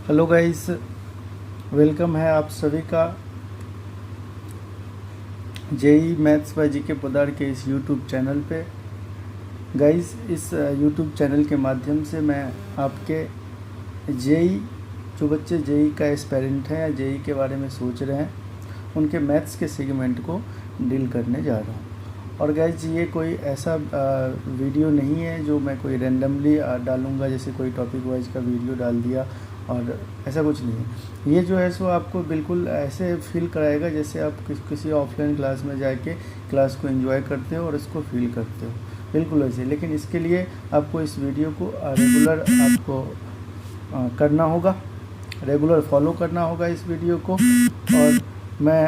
Hello guys, welcome है आप सभी का JEE maths by GK Podar के इस यूट्यूब चैनल पे। गाइस, इस यूट्यूब चैनल के माध्यम से मैं आपके जेई जो बच्चे जेई का एस्पिरेंट हैं या जेई के बारे में सोच रहे हैं उनके मैथ्स के सेगमेंट को डील करने जा रहा हूँ। और गाइस, ये कोई ऐसा वीडियो नहीं है जो मैं कोई रैंडमली डालूँगा, जैसे कोई टॉपिक वाइज का वीडियो डाल दिया, और ऐसा कुछ नहीं है। ये जो है सो आपको बिल्कुल ऐसे फील कराएगा जैसे आप किसी ऑफलाइन क्लास में जाके क्लास को एंजॉय करते हो और इसको फील करते हो, बिल्कुल वैसे। लेकिन इसके लिए आपको इस वीडियो को रेगुलर आपको करना होगा, रेगुलर फॉलो करना होगा इस वीडियो को। और मैं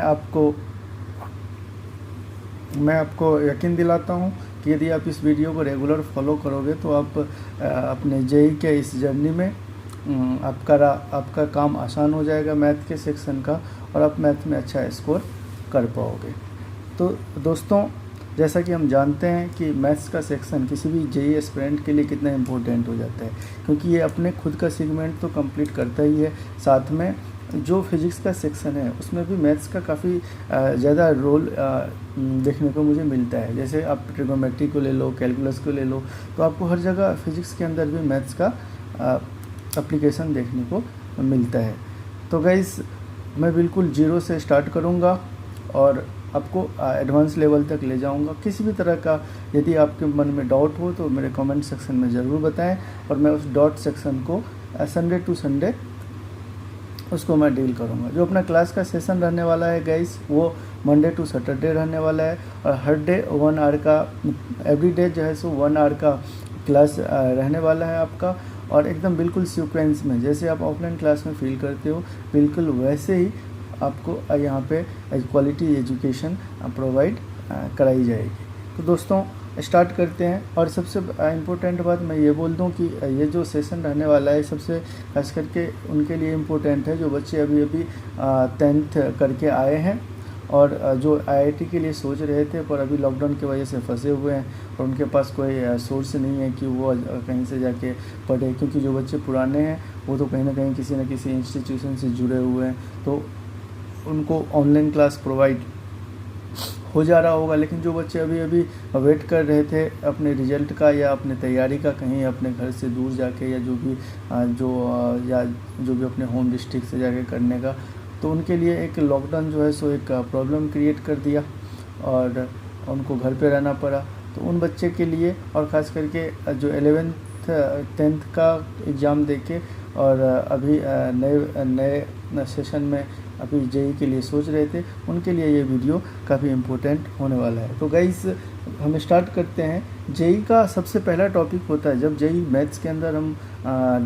आपको यकीन दिलाता हूँ कि यदि आप इस वीडियो को रेगुलर फॉलो करोगे तो आप अपने जेई के इस जर्नी में आपका काम आसान हो जाएगा मैथ के सेक्शन का, और आप मैथ में अच्छा स्कोर कर पाओगे। तो दोस्तों, जैसा कि हम जानते हैं कि मैथ्स का सेक्शन किसी भी जेई एस्पिरेंट के लिए कितना इम्पोर्टेंट हो जाता है, क्योंकि ये अपने खुद का सेगमेंट तो कंप्लीट करता ही है, साथ में जो फिज़िक्स का सेक्शन है उसमें भी मैथ्स का काफ़ी ज़्यादा रोल देखने को मुझे मिलता है। जैसे आप ट्रिग्नोमेट्री को ले लो, कैलकुलस को ले लो, तो आपको हर जगह फिज़िक्स के अंदर भी मैथ्स का एप्लीकेशन देखने को मिलता है। तो गाइस, मैं बिल्कुल जीरो से स्टार्ट करूँगा और आपको एडवांस लेवल तक ले जाऊंगा। किसी भी तरह का यदि आपके मन में डाउट हो तो मेरे कमेंट सेक्शन में ज़रूर बताएं, और मैं उस डाउट सेक्शन को संडे टू संडे उसको मैं डील करूँगा। जो अपना क्लास का सेशन रहने वाला है गाइस, वो मंडे टू सैटरडे रहने वाला है, और हर डे 1 आवर का, एवरी डे जो है सो 1 आवर का क्लास रहने वाला है आपका। और एकदम बिल्कुल सीक्वेंस में, जैसे आप ऑफलाइन क्लास में फील करते हो, बिल्कुल वैसे ही आपको यहाँ पे क्वालिटी एजुकेशन प्रोवाइड कराई जाएगी। तो दोस्तों, स्टार्ट करते हैं। और सबसे इम्पोर्टेंट बात मैं ये बोल दूं कि ये जो सेशन रहने वाला है सबसे खास करके उनके लिए इम्पोर्टेंट है जो बच्चे अभी 10th करके आए हैं, और जो आईआईटी के लिए सोच रहे थे पर अभी लॉकडाउन की वजह से फंसे हुए हैं, और उनके पास कोई सोर्स नहीं है कि वो कहीं से जाके पढ़े, क्योंकि जो बच्चे पुराने हैं वो तो कहीं ना कहीं किसी न किसी इंस्टीट्यूशन से जुड़े हुए हैं, तो उनको ऑनलाइन क्लास प्रोवाइड हो जा रहा होगा। लेकिन जो बच्चे अभी वेट कर रहे थे अपने रिजल्ट का या अपने तैयारी का, कहीं अपने घर से दूर जाके, या जो भी अपने होम डिस्ट्रिक्ट से जाके करने का, तो उनके लिए एक लॉकडाउन जो है सो एक प्रॉब्लम क्रिएट कर दिया और उनको घर पे रहना पड़ा। तो उन बच्चे के लिए, और ख़ास करके जो 11th 10th का एग्ज़ाम देके और अभी नए सेशन में अभी जेई के लिए सोच रहे थे, उनके लिए ये वीडियो काफ़ी इम्पोर्टेंट होने वाला है। तो गाइस, हम स्टार्ट करते हैं। जेई का सबसे पहला टॉपिक होता है, जब जेई मैथ्स के अंदर हम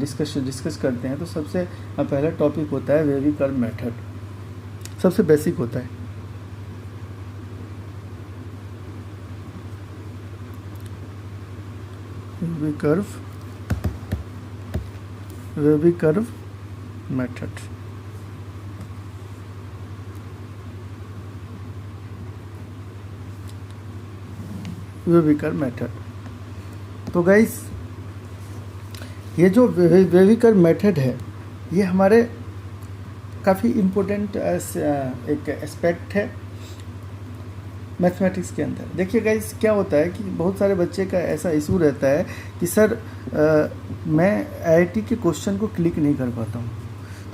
डिस्कस करते हैं तो सबसे पहला टॉपिक होता है वेवी कर्व मेथड। सबसे बेसिक होता है। Wavy curve method. Wavy curve method. तो गाइस, ये जो वेवी कर्व मेथड है, ये हमारे काफ़ी इम्पोर्टेंट एक एस्पेक्ट है मैथमेटिक्स के अंदर। देखिए गाइस, क्या होता है कि बहुत सारे बच्चे का ऐसा इशू रहता है कि सर मैं आईआईटी के क्वेश्चन को क्लिक नहीं कर पाता हूँ।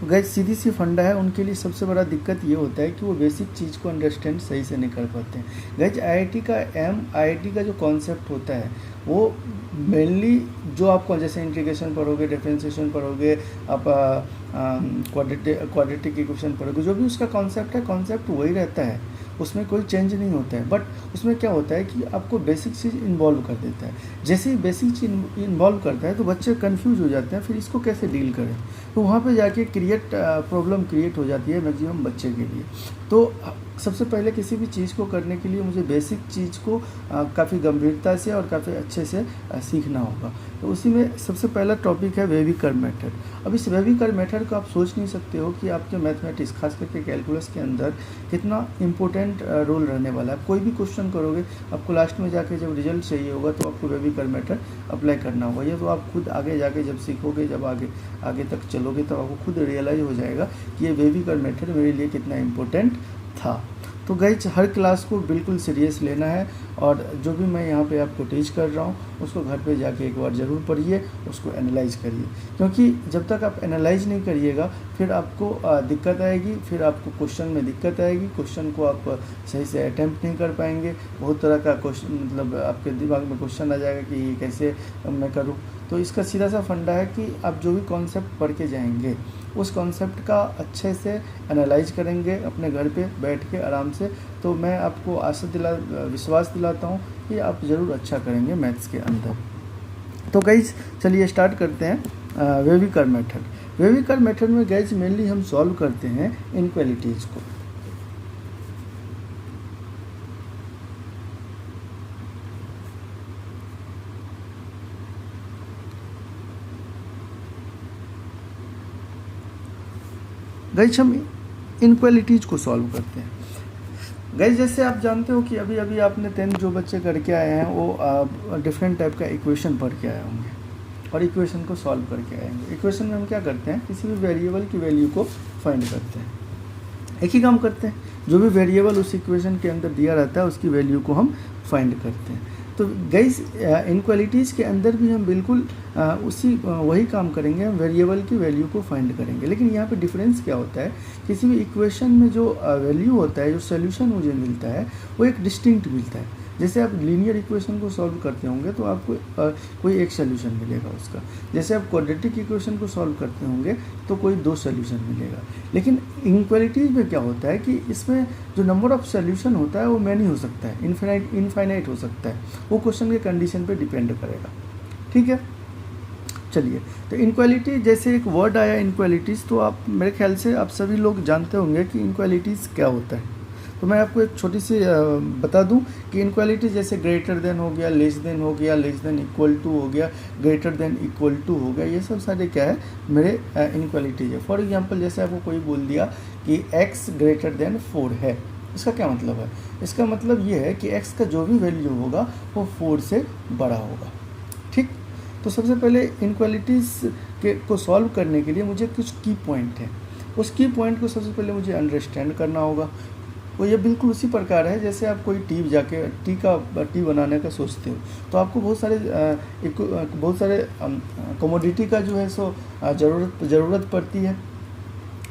तो गाइस, सीधी सी फंडा है, उनके लिए सबसे बड़ा दिक्कत ये होता है कि वो बेसिक चीज़ को अंडरस्टैंड सही से नहीं कर पाते हैं। गाइस, आईआईटी का जो कॉन्सेप्ट होता है वो मेनली जो आपको, जैसे इंटीग्रेशन पढ़ोगे, डिफरेंशिएशन पढ़ोगे, आप क्वाड्रेटिक इक्वेशन पढ़ोगे, जो भी उसका कॉन्सेप्ट है, कॉन्सेप्ट वही रहता है, उसमें कोई चेंज नहीं होता है। बट उसमें क्या होता है कि आपको बेसिक चीज़ इन्वॉल्व कर देता है। जैसे ही बेसिक चीज़ इन्वॉल्व करता है तो बच्चे कंफ्यूज हो जाते हैं, फिर इसको कैसे डील करें, तो वहाँ पे जाके प्रॉब्लम क्रिएट हो जाती है मैक्सिमम बच्चे के लिए। तो सबसे पहले किसी भी चीज़ को करने के लिए मुझे बेसिक चीज़ को काफ़ी गंभीरता से और काफ़ी अच्छे से सीखना होगा। तो उसी में सबसे पहला टॉपिक है वेविकर मेथड। अब इस वेविकर मेथड को आप सोच नहीं सकते हो कि आपके मैथमेटिक्स खास करके कैलकुलस के अंदर कितना इंपॉर्टेंट रोल रहने वाला है। कोई भी क्वेश्चन करोगे आपको लास्ट में जाके जब रिजल्ट चाहिए होगा तो आपको वेविकर मेथड अप्लाई करना होगा। ये तो आप खुद आगे जाके जब सीखोगे, जब आगे तक चलोगे तो आपको खुद रियलाइज हो जाएगा कि ये वेविकर मेथड मेरे लिए कितना इम्पोर्टेंट था। तो गाइस हर क्लास को बिल्कुल सीरियस लेना है और जो भी मैं यहाँ पे आपको टीच कर रहा हूँ उसको घर पे जाके एक बार ज़रूर पढ़िए, उसको एनालाइज करिए, क्योंकि जब तक आप एनालाइज नहीं करिएगा फिर आपको दिक्कत आएगी, फिर आपको क्वेश्चन में दिक्कत आएगी, क्वेश्चन को आप सही से अटैम्प्ट नहीं कर पाएंगे। बहुत तरह का क्वेश्चन मतलब आपके दिमाग में क्वेश्चन आ जाएगा कि ये कैसे मैं करूँ। तो इसका सीधा सा फंडा है कि आप जो भी कॉन्सेप्ट पढ़ के जाएंगे उस कॉन्सेप्ट का अच्छे से एनालाइज करेंगे अपने घर पे बैठ के आराम से, तो मैं आपको विश्वास दिलाता हूँ कि आप ज़रूर अच्छा करेंगे मैथ्स के अंदर। तो गाइस चलिए स्टार्ट करते हैं वेविकर मेथड। वेविकर मेथड में गाइस मेनली हम सॉल्व करते हैं इनक्वालिटीज़ को। गाइस हम इनक्वालिटीज़ को सॉल्व करते हैं। गाइस जैसे आप जानते हो कि अभी अभी आपने 10th जो बच्चे करके आए हैं वो डिफरेंट टाइप का इक्वेशन पढ़ के आए होंगे और इक्वेशन को सॉल्व करके आएंगे। इक्वेशन में हम क्या करते हैं, किसी भी वेरिएबल की वैल्यू को फाइंड करते हैं। एक ही काम करते हैं, जो भी वेरिएबल उस इक्वेशन के अंदर दिया रहता है उसकी वैल्यू को हम फाइंड करते हैं। तो गाइस इनक्वालिटीज़ के अंदर भी हम बिल्कुल वही काम करेंगे, हम वेरिएबल की वैल्यू को फाइंड करेंगे। लेकिन यहाँ पे डिफरेंस क्या होता है, किसी भी इक्वेशन में जो वैल्यू होता है, जो सोल्यूशन मुझे मिलता है वो एक डिस्टिंक्ट मिलता है। जैसे आप लीनियर इक्वेशन को सॉल्व करते होंगे तो आपको कोई एक सोल्यूशन मिलेगा उसका। जैसे आप क्वाड्रेटिक इक्वेशन को सॉल्व करते होंगे तो कोई 2 सोल्यूशन मिलेगा। लेकिन इनक्वालिटीज़ में क्या होता है कि इसमें जो नंबर ऑफ सोल्यूशन होता है वो मैनी हो सकता है, इनफाइनाइट हो सकता है, वो क्वेश्चन के कंडीशन पे डिपेंड करेगा। ठीक है, चलिए। तो इनक्वालिटी जैसे एक वर्ड आया इनक्वालिटीज़, तो आप मेरे ख्याल से आप सभी लोग जानते होंगे कि इनक्वालिटीज़ क्या होता है। तो मैं आपको एक छोटी सी बता दूं कि इनक्वालिटी जैसे ग्रेटर देन हो गया, लेस देन हो गया, लेस देन इक्वल टू हो गया, ग्रेटर देन इक्वल टू हो गया, ये सब सारे क्या है मेरे इनक्वालिटीज है। फॉर एग्जांपल जैसे आपको कोई बोल दिया कि x ग्रेटर देन 4 है, इसका क्या मतलब है? इसका मतलब ये है कि x का जो भी वैल्यू होगा वो 4 से बड़ा होगा। ठीक, तो सबसे पहले इनक्वालिटीज़ को सॉल्व करने के लिए मुझे कुछ की पॉइंट है, उस की पॉइंट को सबसे पहले मुझे अंडरस्टैंड करना होगा। वो ये बिल्कुल उसी प्रकार है जैसे आप कोई टी बनाने का सोचते हो तो आपको बहुत सारे कमोडिटी का जो है सो ज़रूरत पड़ती है।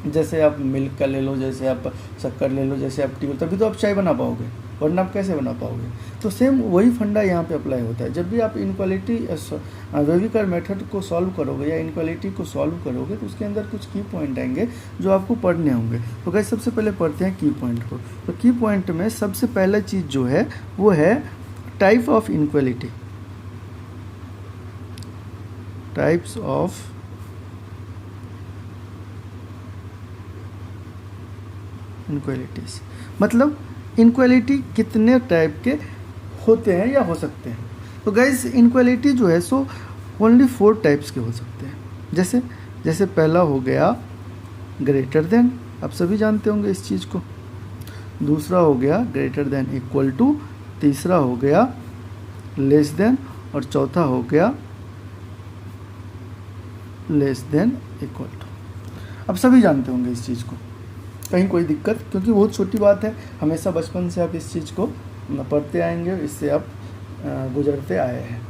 जैसे आप मिल्क का ले लो, जैसे आप शक्कर ले लो, जैसे आप टी, तभी तो आप चाय बना पाओगे, वरना आप कैसे बना पाओगे। तो सेम वही फंडा यहाँ पे अप्लाई होता है। जब भी आप इनक्वालिटी वेविकर मेथड को सॉल्व करोगे या इनक्वालिटी को सॉल्व करोगे तो उसके अंदर कुछ की पॉइंट आएंगे जो आपको पढ़ने होंगे। तो गाइस सबसे पहले पढ़ते हैं की पॉइंट को। तो की पॉइंट में सबसे पहला चीज़ जो है वो है type of inequality. Types of inequalities, मतलब इनक्वालिटी कितने टाइप के होते हैं या हो सकते हैं। तो गाइस इनक्वालिटी जो है सो ओनली 4 टाइप्स के हो सकते हैं। जैसे पहला हो गया ग्रेटर देन, आप सभी जानते होंगे इस चीज़ को। दूसरा हो गया ग्रेटर देन इक्वल टू, तीसरा हो गया लेस देन और चौथा हो गया लेस देन इक्वल टू। अब सभी जानते होंगे इस चीज़ को, कहीं कोई दिक्कत, क्योंकि बहुत छोटी बात है, हमेशा बचपन से आप इस चीज़ को पढ़ते आएंगे, इससे आप गुजरते आए हैं,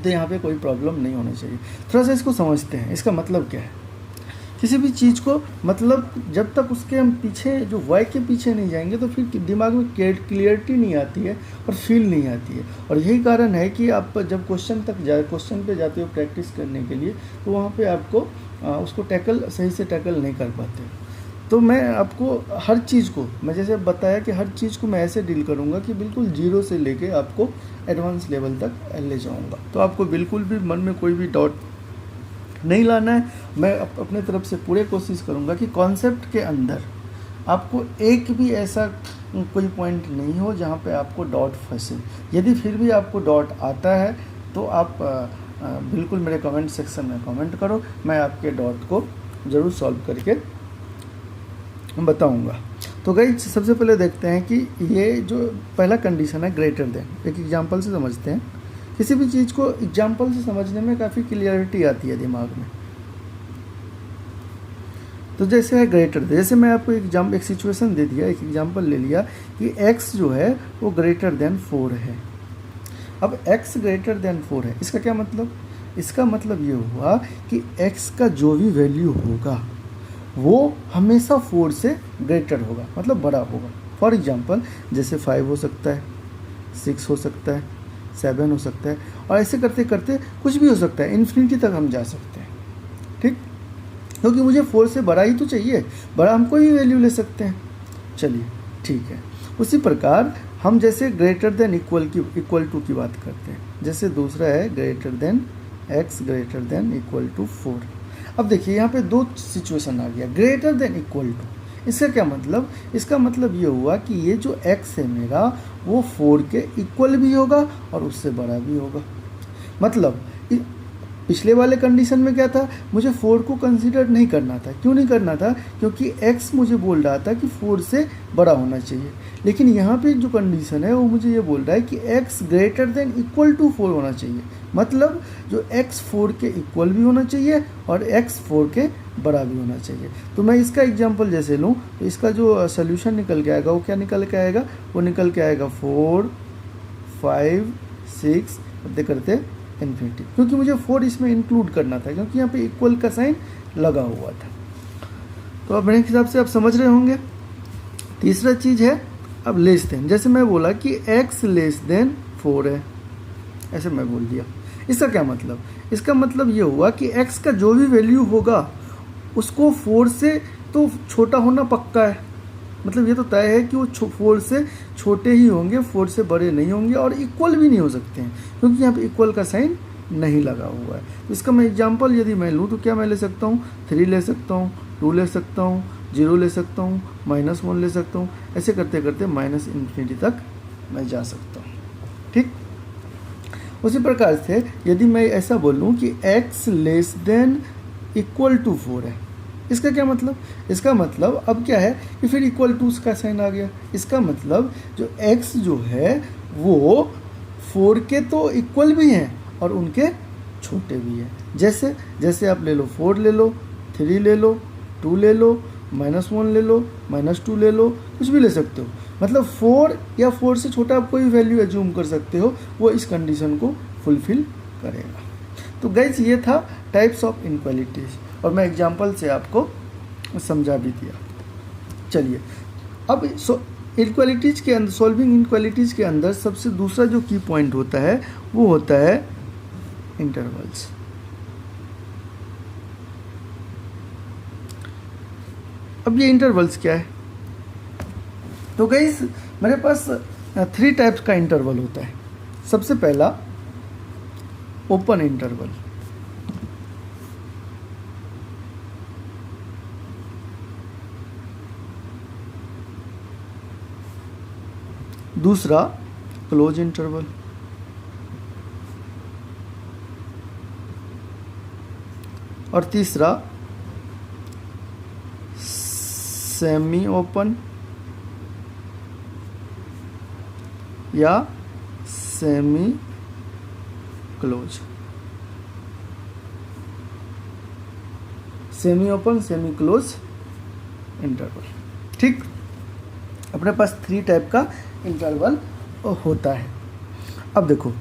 तो यहाँ पे कोई प्रॉब्लम नहीं होनी चाहिए। थोड़ा सा इसको समझते हैं, इसका मतलब क्या है। किसी भी चीज़ को मतलब जब तक उसके हम पीछे जो वाई के पीछे नहीं जाएंगे तो फिर दिमाग में क्लियरिटी नहीं आती है और फील नहीं आती है। और यही कारण है कि आप जब क्वेश्चन पे जाते हो प्रैक्टिस करने के लिए, तो वहाँ पे आपको उसको सही से टैकल नहीं कर पाते। तो मैं आपको हर चीज़ को, मैं जैसे बताया कि हर चीज़ को मैं ऐसे डील करूँगा कि बिल्कुल 0 से लेके आपको एडवांस लेवल तक ले जाऊँगा। तो आपको बिल्कुल भी मन में कोई भी डाउट नहीं लाना है। मैं अपने तरफ से पूरे कोशिश करूँगा कि कॉन्सेप्ट के अंदर आपको एक भी ऐसा कोई पॉइंट नहीं हो जहाँ पे आपको डाउट फंसे। यदि फिर भी आपको डाउट आता है तो आप बिल्कुल मेरे कमेंट सेक्शन में कमेंट करो, मैं आपके डाउट को ज़रूर सॉल्व करके बताऊंगा। तो गाइस सबसे पहले देखते हैं कि ये जो पहला कंडीशन है ग्रेटर देन, एक एग्जांपल से समझते हैं। किसी भी चीज़ को एग्जांपल से समझने में काफ़ी क्लियरिटी आती है दिमाग में। तो जैसे है ग्रेटर देन, जैसे मैं आपको एक सिचुएशन दे दिया, एक एग्जांपल ले लिया कि x जो है वो ग्रेटर देन 4 है। अब x ग्रेटर देन 4 है, इसका क्या मतलब? इसका मतलब ये हुआ कि x का जो भी वैल्यू होगा वो हमेशा 4 से ग्रेटर होगा, मतलब बड़ा होगा। फॉर एग्जांपल जैसे 5 हो सकता है, 6 हो सकता है, 7 हो सकता है, और ऐसे करते करते कुछ भी हो सकता है, इन्फिनिटी तक हम जा सकते हैं। ठीक, क्योंकि मुझे 4 से बड़ा ही तो चाहिए, बड़ा हम कोई भी वैल्यू ले सकते हैं। चलिए ठीक है। उसी प्रकार हम जैसे ग्रेटर देन इक्वल टू की बात करते हैं, जैसे दूसरा है greater than x greater than equal to 4। अब देखिए यहाँ पे दो सिचुएशन आ गया, ग्रेटर देन इक्वल टू। इसका क्या मतलब? इसका मतलब ये हुआ कि ये जो x है मेरा वो 4 के इक्वल भी होगा और उससे बड़ा भी होगा। मतलब पिछले वाले कंडीशन में क्या था, मुझे 4 को कंसीडर नहीं करना था। क्यों नहीं करना था? क्योंकि x मुझे बोल रहा था कि 4 से बड़ा होना चाहिए, लेकिन यहाँ पे जो कंडीशन है वो मुझे ये बोल रहा है कि x greater than equal to 4 होना चाहिए। मतलब जो x 4 के इक्वल भी होना चाहिए और x 4 के बड़ा भी होना चाहिए। तो मैं इसका एग्जांपल जैसे लूँ तो इसका जो सोल्यूशन निकल के आएगा वो क्या निकल के आएगा? वो निकल के आएगा 4, 5, 6 करते करते इन्फिनिटी, क्योंकि मुझे 4 इसमें इंक्लूड करना था, क्योंकि यहाँ पे इक्वल का साइन लगा हुआ था। तो अब मेरे हिसाब से आप समझ रहे होंगे। तीसरा चीज़ है अब लेस देन, जैसे मैं बोला कि x लेस देन 4 है, ऐसे मैं बोल दिया। इसका क्या मतलब? इसका मतलब ये हुआ कि x का जो भी वैल्यू होगा उसको 4 से तो छोटा होना पक्का है। मतलब ये तो तय है कि वो 4 से छोटे ही होंगे, 4 से बड़े नहीं होंगे और इक्वल भी नहीं हो सकते हैं, क्योंकि यहाँ पे इक्वल का साइन नहीं लगा हुआ है। तो इसका मैं एग्जांपल यदि मैं लूँ तो क्या मैं ले सकता हूँ? 3 ले सकता हूँ, 2 ले सकता हूँ, 0 ले सकता हूँ, -1 ले सकता हूँ। ऐसे करते करते माइनस इन्फिनिटी तक मैं जा सकता हूँ। ठीक, उसी प्रकार से यदि मैं ऐसा बोलूँ कि x less than equal to 4 है, इसका क्या मतलब? इसका मतलब अब क्या है कि फिर इक्वल टू का साइन आ गया। इसका मतलब जो x जो है वो 4 के तो इक्वल भी हैं और उनके छोटे भी हैं। जैसे जैसे आप ले लो 4 ले लो, 3 ले लो, 2 ले लो, -1 ले लो, -2 ले लो, कुछ भी ले सकते हो। मतलब 4 या 4 से छोटा आप कोई वैल्यू एज्यूम कर सकते हो, वो इस कंडीशन को फुलफिल करेगा। तो गाइस ये था टाइप्स ऑफ इनक्वालिटीज़, और मैं एग्जांपल से आपको समझा भी दिया। चलिए अब इनक्वालिटीज़ के अंदर, सॉल्विंग इनक्वालिटीज़ के अंदर सबसे दूसरा जो की पॉइंट होता है वो होता है इंटरवल्स। अब ये इंटरवल्स क्या है? तो गाइस मेरे पास 3 टाइप्स का इंटरवल होता है। सबसे पहला ओपन इंटरवल, दूसरा क्लोज इंटरवल, और तीसरा सेमी ओपन या semi close. Semi open, semi close interval. ठीक, अपने पास 3 टाइप का इंटरवल होता है। अब देखो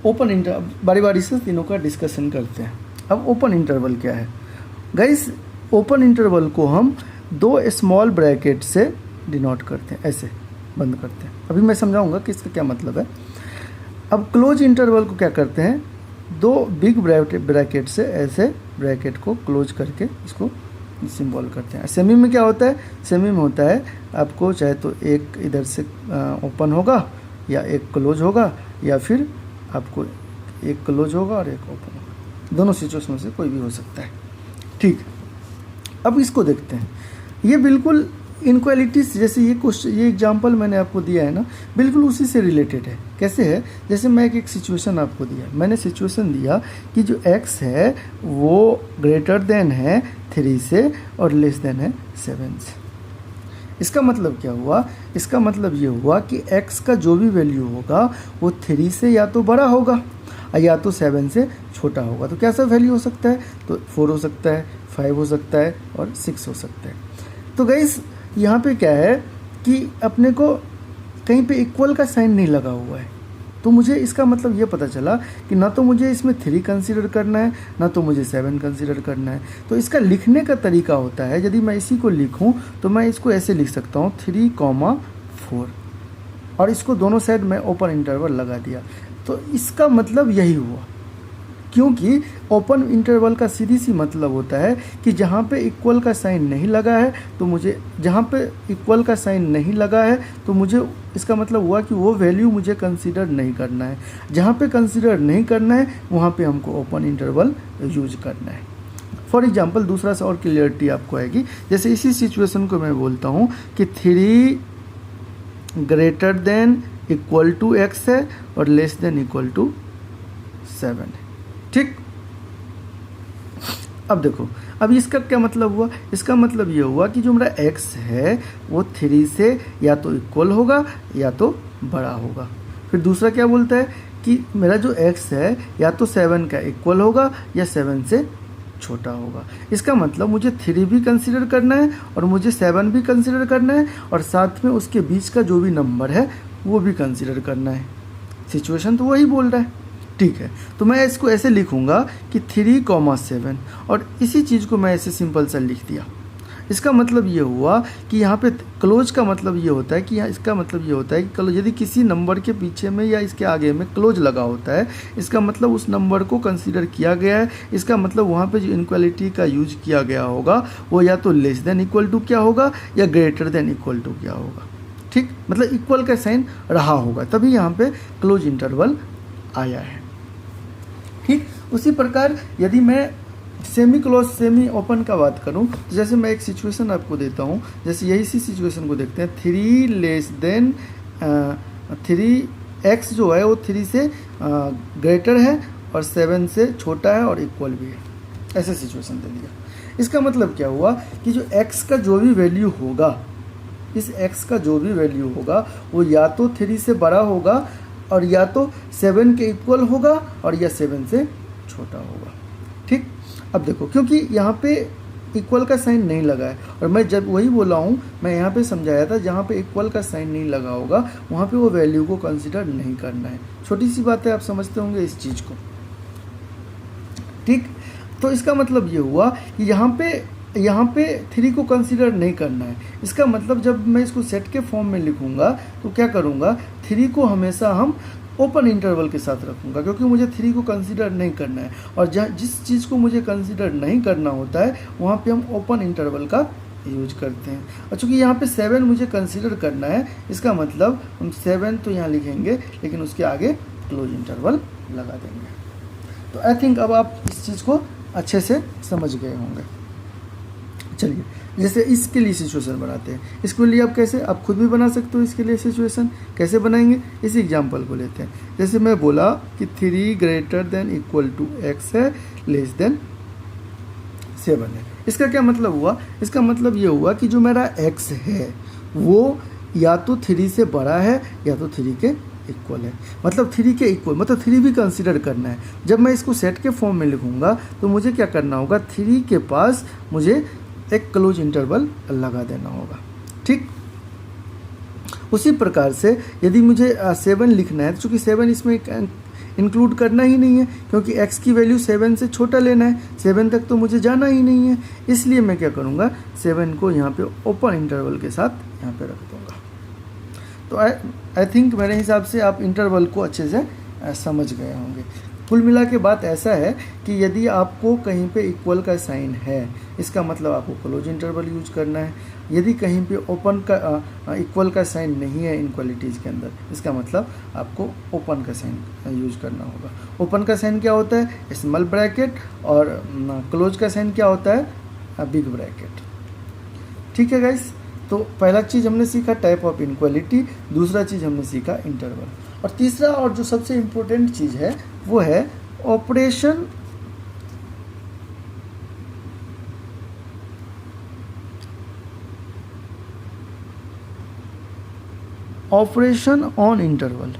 ओपन इंटरवल, बारी बारी से तीनों का डिस्कशन करते हैं। अब ओपन इंटरवल क्या है गाइस? ओपन इंटरवल को हम 2 स्मॉल ब्रैकेट से डिनोट करते हैं, ऐसे बंद करते हैं। अभी मैं समझाऊंगा कि इसका क्या मतलब है। अब क्लोज इंटरवल को क्या करते हैं? 2 बिग ब्रैकेट से ऐसे ब्रैकेट को क्लोज करके इसको सिंबल करते हैं। सेमी में क्या होता है? सेमी में होता है आपको चाहे तो एक इधर से ओपन होगा या एक क्लोज होगा, या फिर आपको एक क्लोज होगा और एक ओपन होगा। दोनों सिचुएशन में से कोई भी हो सकता है। ठीक, अब इसको देखते हैं। ये बिल्कुल इनक्वालिटीज जैसे ये क्वेश्चन, ये एग्जांपल मैंने आपको दिया है ना, बिल्कुल उसी से रिलेटेड है। कैसे है? जैसे मैं एक सिचुएशन आपको दिया, मैंने सिचुएशन दिया कि जो x है वो ग्रेटर देन है 3 से और लेस देन है 7 से। इसका मतलब क्या हुआ? इसका मतलब ये हुआ कि x का जो भी वैल्यू होगा वो 3 से या तो बड़ा होगा या तो 7 से छोटा होगा। तो क्या सा वैल्यू हो सकता है? तो 4 हो सकता है, 5 हो सकता है और 6 हो सकता है। तो गाइस यहाँ पे क्या है कि अपने को कहीं पे इक्वल का साइन नहीं लगा हुआ है, तो मुझे इसका मतलब ये पता चला कि ना तो मुझे इसमें 3 कंसीडर करना है, ना तो मुझे 7 कंसीडर करना है। तो इसका लिखने का तरीका होता है, यदि मैं इसी को लिखूं तो मैं इसको ऐसे लिख सकता हूँ 3,4 और इसको दोनों साइड में ओपन इंटरवल लगा दिया। तो इसका मतलब यही हुआ, क्योंकि ओपन इंटरवल का सीधी सी मतलब होता है कि जहाँ पे इक्वल का साइन नहीं लगा है तो मुझे, जहाँ पे इक्वल का साइन नहीं लगा है तो मुझे, इसका मतलब हुआ कि वो वैल्यू मुझे कंसीडर नहीं करना है। जहाँ पे कंसीडर नहीं करना है वहाँ पे हमको ओपन इंटरवल यूज करना है। फॉर एग्जांपल दूसरा सा और क्लियरिटी आपको आएगी। जैसे इसी सिचुएशन को मैं बोलता हूँ कि 3 greater than equal to x है और लेस देन इक्वल टू 7 है। ठीक, अब देखो, अब इसका क्या मतलब हुआ? इसका मतलब ये हुआ कि जो मेरा x है वो 3 से या तो इक्वल होगा या तो बड़ा होगा। फिर दूसरा क्या बोलता है कि मेरा जो x है या तो 7 का इक्वल होगा या 7 से छोटा होगा। इसका मतलब मुझे 3 भी कंसीडर करना है और मुझे 7 भी कंसीडर करना है और साथ में उसके बीच का जो भी नंबर है वो भी कंसीडर करना है। सिचुएशन तो वही बोल रहा है। ठीक है, तो मैं इसको ऐसे लिखूंगा कि 3,7 और इसी चीज़ को मैं ऐसे सिंपल सा लिख दिया। इसका मतलब ये हुआ कि यहाँ पे क्लोज का मतलब ये होता है कि यहाँ, इसका मतलब ये होता है कि यदि किसी नंबर के पीछे में या इसके आगे में क्लोज लगा होता है, इसका मतलब उस नंबर को कंसीडर किया गया है। इसका मतलब वहाँ पे जो इनक्वालिटी का यूज किया गया होगा वो या तो लेस देन इक्वल टू क्या होगा या ग्रेटर देन इक्वल टू क्या होगा। ठीक, मतलब इक्वल का साइन रहा होगा, तभी यहाँ पे क्लोज इंटरवल आया है। ठीक, उसी प्रकार यदि मैं सेमी क्लोज सेमी ओपन का बात करूं, तो जैसे मैं एक सिचुएशन आपको देता हूं। जैसे यही सी सिचुएशन को देखते हैं, 3 लेस देन 3x जो है वो 3 से ग्रेटर है और 7 से छोटा है और इक्वल भी है। ऐसे सिचुएशन दे दिया। इसका मतलब क्या हुआ कि जो x का जो भी वैल्यू होगा, इस x का जो भी वैल्यू होगा वो या तो 3 से बड़ा होगा और या तो 7 के इक्वल होगा और या 7 से छोटा होगा। ठीक, अब देखो, क्योंकि यहाँ पे इक्वल का साइन नहीं लगा है और मैं जब वही बोला हूँ, मैं यहाँ पे समझाया था जहाँ पे इक्वल का साइन नहीं लगा होगा वहाँ पे वो वैल्यू को कंसीडर नहीं करना है। छोटी सी बात है, आप समझते होंगे इस चीज़ को। ठीक, तो इसका मतलब ये हुआ कि यहाँ पे 3 को कंसीडर नहीं करना है। इसका मतलब जब मैं इसको सेट के फॉर्म में लिखूंगा तो क्या करूँगा, 3 को हमेशा हम ओपन इंटरवल के साथ रखूँगा, क्योंकि मुझे 3 को कंसीडर नहीं करना है। और जिस चीज़ को मुझे कंसीडर नहीं करना होता है वहाँ पे हम ओपन इंटरवल का यूज करते हैं। और चूँकि यहाँ पे 7 मुझे कंसीडर करना है, इसका मतलब हम 7 तो यहाँ लिखेंगे लेकिन उसके आगे क्लोज इंटरवल लगा देंगे। तो आई थिंक अब आप इस चीज़ को अच्छे से समझ गए होंगे। चलिए, जैसे इसके लिए सिचुएशन बनाते हैं। इसके लिए आप कैसे, आप खुद भी बना सकते हो। इसके लिए सिचुएशन कैसे बनाएंगे, इस एग्जांपल को लेते हैं। जैसे मैं बोला कि 3 greater than equal to x है, लेस देन 7 है। इसका क्या मतलब हुआ? इसका मतलब ये हुआ कि जो मेरा x है वो या तो 3 से बड़ा है या तो 3 के इक्वल है। मतलब 3 के इक्वल, मतलब 3 भी कंसीडर करना है। जब मैं इसको सेट के फॉर्म में लिखूंगा तो मुझे क्या करना होगा, 3 के पास मुझे एक क्लोज इंटरवल लगा देना होगा। ठीक, उसी प्रकार से यदि मुझे 7 लिखना है, तो चूँकि 7 इसमें इंक्लूड करना ही नहीं है, क्योंकि x की वैल्यू 7 से छोटा लेना है, 7 तक तो मुझे जाना ही नहीं है। इसलिए मैं क्या करूँगा, 7 को यहाँ पे ओपन इंटरवल के साथ यहाँ पे रख दूँगा। तो आई थिंक मेरे हिसाब से आप इंटरवल को अच्छे से समझ गए होंगे। कुल मिला के बात ऐसा है कि यदि आपको कहीं पे इक्वल का साइन है, इसका मतलब आपको क्लोज इंटरवल यूज करना है। यदि कहीं पे ओपन का इक्वल का साइन नहीं है इनक्वालिटीज़ के अंदर, इसका मतलब आपको ओपन का साइन यूज करना होगा। ओपन का साइन क्या होता है, स्मॉल ब्रैकेट, और क्लोज का साइन क्या होता है, बिग ब्रैकेट। ठीक है गाइस, तो पहला चीज़ हमने सीखा टाइप ऑफ इनक्वालिटी, दूसरा चीज़ हमने सीखा इंटरवल, और तीसरा और जो सबसे इम्पोर्टेंट चीज़ है वो है operation on interval.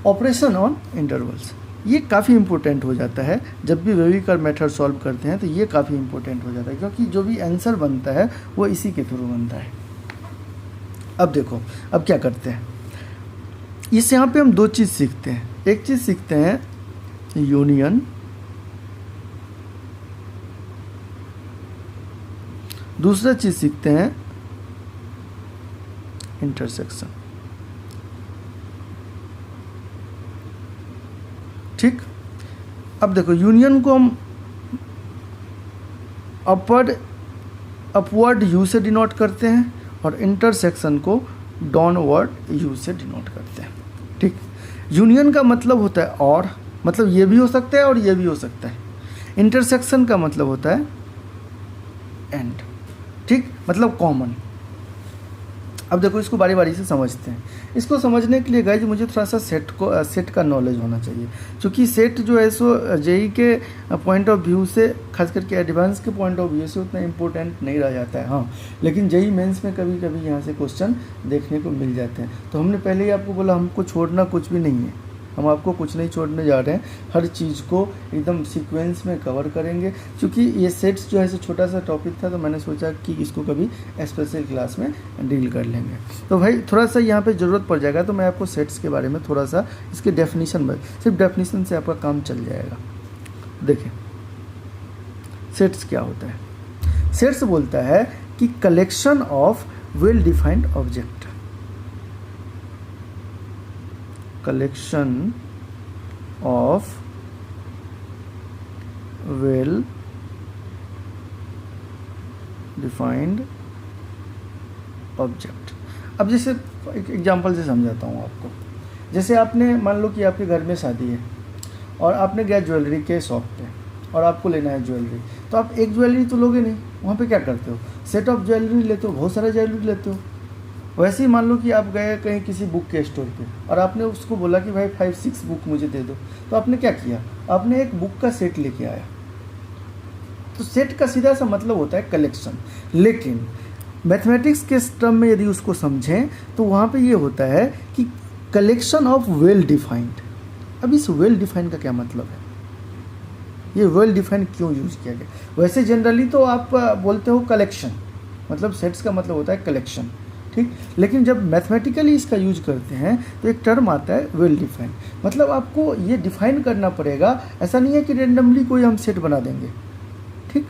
Operation on intervals ये काफ़ी इंपॉर्टेंट हो जाता है जब भी वेविकर मेथड सॉल्व करते हैं, तो ये काफ़ी इंपॉर्टेंट हो जाता है क्योंकि जो भी आंसर बनता है वो इसी के थ्रू बनता है। अब देखो, अब क्या करते हैं, इस यहाँ पे हम दो चीज़ सीखते हैं। एक चीज़ सीखते हैं यूनियन, दूसरा चीज़ सीखते हैं इंटरसेक्शन। ठीक, अब देखो यूनियन को हम अपवर्ड यू से डिनोट करते हैं और इंटरसेक्शन को डाउनवर्ड यू से डिनोट करते हैं। ठीक, यूनियन का मतलब होता है और, मतलब ये भी हो सकता है और ये भी हो सकता है। इंटरसेक्शन का मतलब होता है एंड, ठीक, मतलब कॉमन। अब देखो इसको बारी बारी से समझते हैं। इसको समझने के लिए गाइज मुझे थोड़ा सा सेट का नॉलेज होना चाहिए, क्योंकि सेट जो है सो जेई के पॉइंट ऑफ व्यू से, खास करके एडवांस के पॉइंट ऑफ व्यू से उतना इम्पोर्टेंट नहीं रह जाता है। हाँ, लेकिन जेई मेंस में कभी कभी यहाँ से क्वेश्चन देखने को मिल जाते हैं। तो हमने पहले ही आपको बोला हमको छोड़ना कुछ भी नहीं है, हम आपको कुछ नहीं छोड़ने जा रहे हैं, हर चीज़ को एकदम सीक्वेंस में कवर करेंगे। क्योंकि ये सेट्स जो है सो छोटा सा टॉपिक था, तो मैंने सोचा कि इसको कभी स्पेशल क्लास में डील कर लेंगे। तो भाई थोड़ा सा यहाँ पे ज़रूरत पड़ जाएगा, तो मैं आपको सेट्स के बारे में थोड़ा सा इसके डेफिनेशन में, सिर्फ डेफिनेशन से आपका काम चल जाएगा। देखिए सेट्स क्या होता है। सेट्स बोलता है कि collection of well defined object, collection of well defined object। अब जैसे एक एग्जांपल से समझाता हूँ आपको। जैसे आपने मान लो कि आपके घर में शादी है और आपने गया ज्वेलरी के शॉप पे और आपको लेना है ज्वेलरी, तो आप एक ज्वेलरी तो लोगे नहीं, वहाँ पे क्या करते हो, सेट ऑफ ज्वेलरी लेते हो, बहुत सारा ज्वेलरी लेते हो। वैसे ही मान लो कि आप गए कहीं किसी बुक के स्टोर पे और आपने उसको बोला कि भाई 5-6 बुक मुझे दे दो, तो आपने क्या किया, आपने एक बुक का सेट लेके आया। तो सेट का सीधा सा मतलब होता है कलेक्शन, लेकिन मैथमेटिक्स के टर्म में यदि उसको समझें तो वहाँ पे ये होता है कि कलेक्शन ऑफ वेल डिफाइंड। अब इस वेल डिफाइंड का क्या मतलब है, ये वेल डिफाइंड क्यों यूज़ किया गया। वैसे जनरली तो आप बोलते हो कलेक्शन, मतलब सेट्स का मतलब होता है कलेक्शन, ठीक, लेकिन जब मैथमेटिकली इसका यूज करते हैं तो एक टर्म आता है वेल डिफाइंड। मतलब आपको ये डिफाइन करना पड़ेगा, ऐसा नहीं है कि रेंडमली कोई हम सेट बना देंगे, ठीक,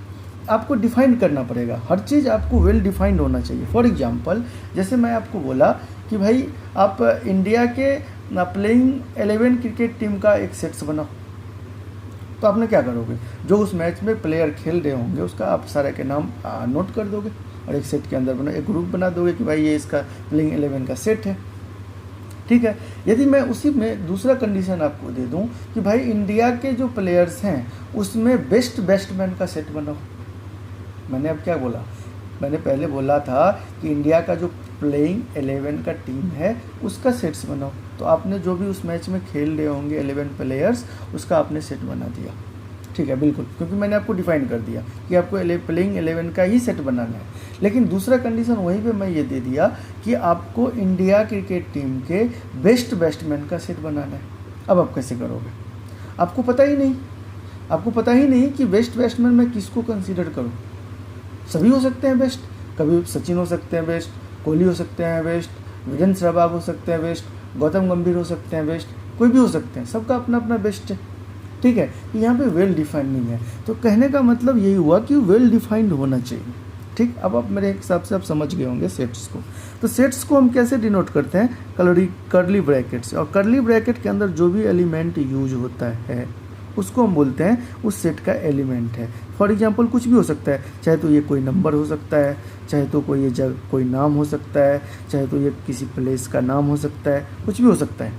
आपको डिफाइन करना पड़ेगा, हर चीज़ आपको वेल डिफाइंड होना चाहिए। फॉर एग्जांपल जैसे मैं आपको बोला कि भाई आप इंडिया के प्लेइंग 11 क्रिकेट टीम का एक सेट्स बनाओ, तो आपने क्या करोगे, जो उस मैच में प्लेयर खेल रहे होंगे उसका आप सारे के नाम नोट कर दोगे और एक सेट के अंदर बना, एक ग्रुप बना दोगे कि भाई ये इसका प्लेइंग 11 का सेट है। ठीक है, यदि मैं उसी में दूसरा कंडीशन आपको दे दूं कि भाई इंडिया के जो प्लेयर्स हैं उसमें बेस्ट बैट्समैन का सेट बनाओ, मैंने अब क्या बोला, मैंने पहले बोला था कि इंडिया का जो प्लेइंग 11 का टीम है उसका सेट्स बनाओ, तो आपने जो भी उस मैच में खेल रहे होंगे 11 प्लेयर्स उसका आपने सेट बना दिया। ठीक है, बिल्कुल, क्योंकि मैंने आपको डिफाइन कर दिया कि आपको प्लेइंग 11 का ही सेट बनाना है। लेकिन दूसरा कंडीशन वहीं पे मैं ये दे दिया कि आपको इंडिया क्रिकेट टीम के बेस्ट बैट्समैन का सेट बनाना है। अब आप कैसे करोगे, आपको पता ही नहीं, आपको पता ही नहीं कि बेस्ट बैट्समैन मैं किसको कंसीडर करूँ। सभी हो सकते हैं बेस्ट, कभी सचिन हो सकते हैं बेस्ट, कोहली हो सकते हैं बेस्ट, वीरेंद्र सहवाग हो सकते हैं बेस्ट, गौतम गंभीर हो सकते हैं बेस्ट, कोई भी हो सकते हैं, सबका अपना अपना बेस्ट है। ठीक है, यहाँ पे वेल डिफाइंड नहीं है, तो कहने का मतलब यही हुआ कि वेल डिफाइंड होना चाहिए। ठीक, अब आप मेरे हिसाब से आप समझ गए होंगे सेट्स को। तो सेट्स को हम कैसे डिनोट करते हैं, कर्ली ब्रैकेट से, और कर्ली ब्रैकेट के अंदर जो भी एलिमेंट यूज होता है उसको हम बोलते हैं उस सेट का एलिमेंट है। फॉर एग्जांपल कुछ भी हो सकता है, चाहे तो ये कोई नंबर हो सकता है, चाहे तो कोई ये जगह कोई नाम हो सकता है, चाहे तो ये किसी प्लेस का नाम हो सकता है, कुछ भी हो सकता है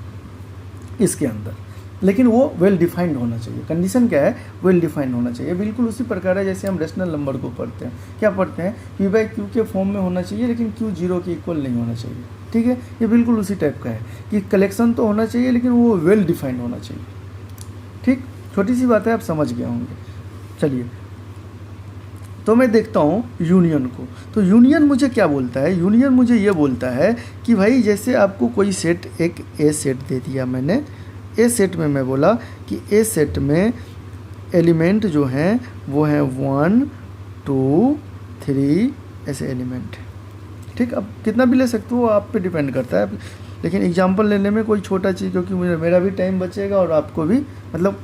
इसके अंदर। लेकिन वो वेल डिफाइंड होना चाहिए। कंडीशन क्या है, वेल डिफाइंड होना चाहिए। बिल्कुल उसी प्रकार है जैसे हम रेशनल नंबर को पढ़ते हैं, क्या पढ़ते हैं, P/Q के फॉर्म में होना चाहिए लेकिन Q 0 के इक्वल नहीं होना चाहिए। ठीक है, ये बिल्कुल उसी टाइप का है कि कलेक्शन तो होना चाहिए लेकिन वो वेल डिफाइंड होना चाहिए। ठीक, छोटी सी बात है, आप समझ गए होंगे। चलिए, तो मैं देखता हूँ यूनियन को। तो यूनियन मुझे क्या बोलता है, यूनियन मुझे ये बोलता है कि भाई जैसे आपको कोई सेट, एक ए सेट दे दिया मैंने, ए सेट में मैं बोला कि ए सेट में एलिमेंट जो हैं वो हैं 1 2 3 ऐसे एलिमेंट। ठीक, अब कितना भी ले सकते हो, आप पे डिपेंड करता है, लेकिन एग्जांपल लेने में कोई छोटा चीज़, क्योंकि मुझे मेरा भी टाइम बचेगा और आपको भी मतलब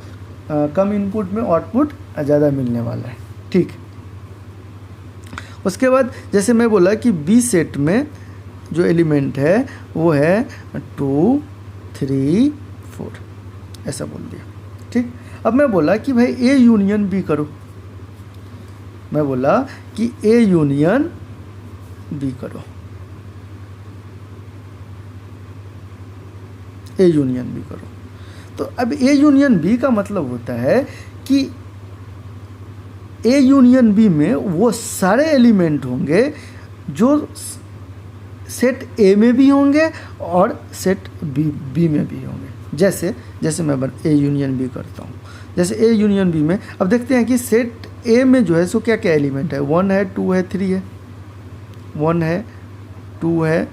कम इनपुट में आउटपुट ज़्यादा मिलने वाला है। ठीक, उसके बाद जैसे मैं बोला कि बी सेट में जो एलिमेंट है वो है 2 3 4 ऐसा बोल दिया। ठीक, अब मैं बोला कि भाई ए यूनियन बी करो, मैं बोला कि ए यूनियन बी करो, ए यूनियन बी करो। तो अब ए यूनियन बी का मतलब होता है कि ए यूनियन बी में वो सारे एलिमेंट होंगे जो सेट ए में भी होंगे और सेट बी में भी होंगे। जैसे मैं ए यूनियन बी करता हूँ, जैसे ए यूनियन बी में अब देखते हैं कि सेट ए में जो है सो क्या क्या एलिमेंट है, 1 है 2 है 3 है, 1 है 2 है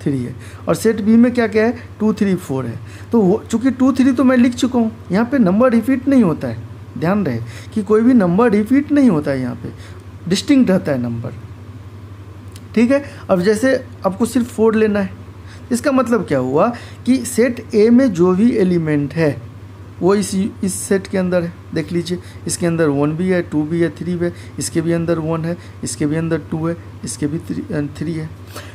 3 है, और सेट बी में क्या क्या है 2 3 4 है। तो चूँकि 2 3 तो मैं लिख चुका हूँ, यहाँ पे नंबर रिपीट नहीं होता है, ध्यान रहे कि कोई भी नंबर रिपीट नहीं होता है, यहाँ पे डिस्टिंक्ट रहता है नंबर। ठीक है, अब जैसे आपको सिर्फ 4 लेना है, इसका मतलब क्या हुआ कि सेट ए में जो भी एलिमेंट है वो इस सेट के अंदर है। देख लीजिए, इसके अंदर 1 भी है 2 भी है 3 भी है, इसके भी अंदर 1 है, इसके भी अंदर 2 है, इसके भी 3 है।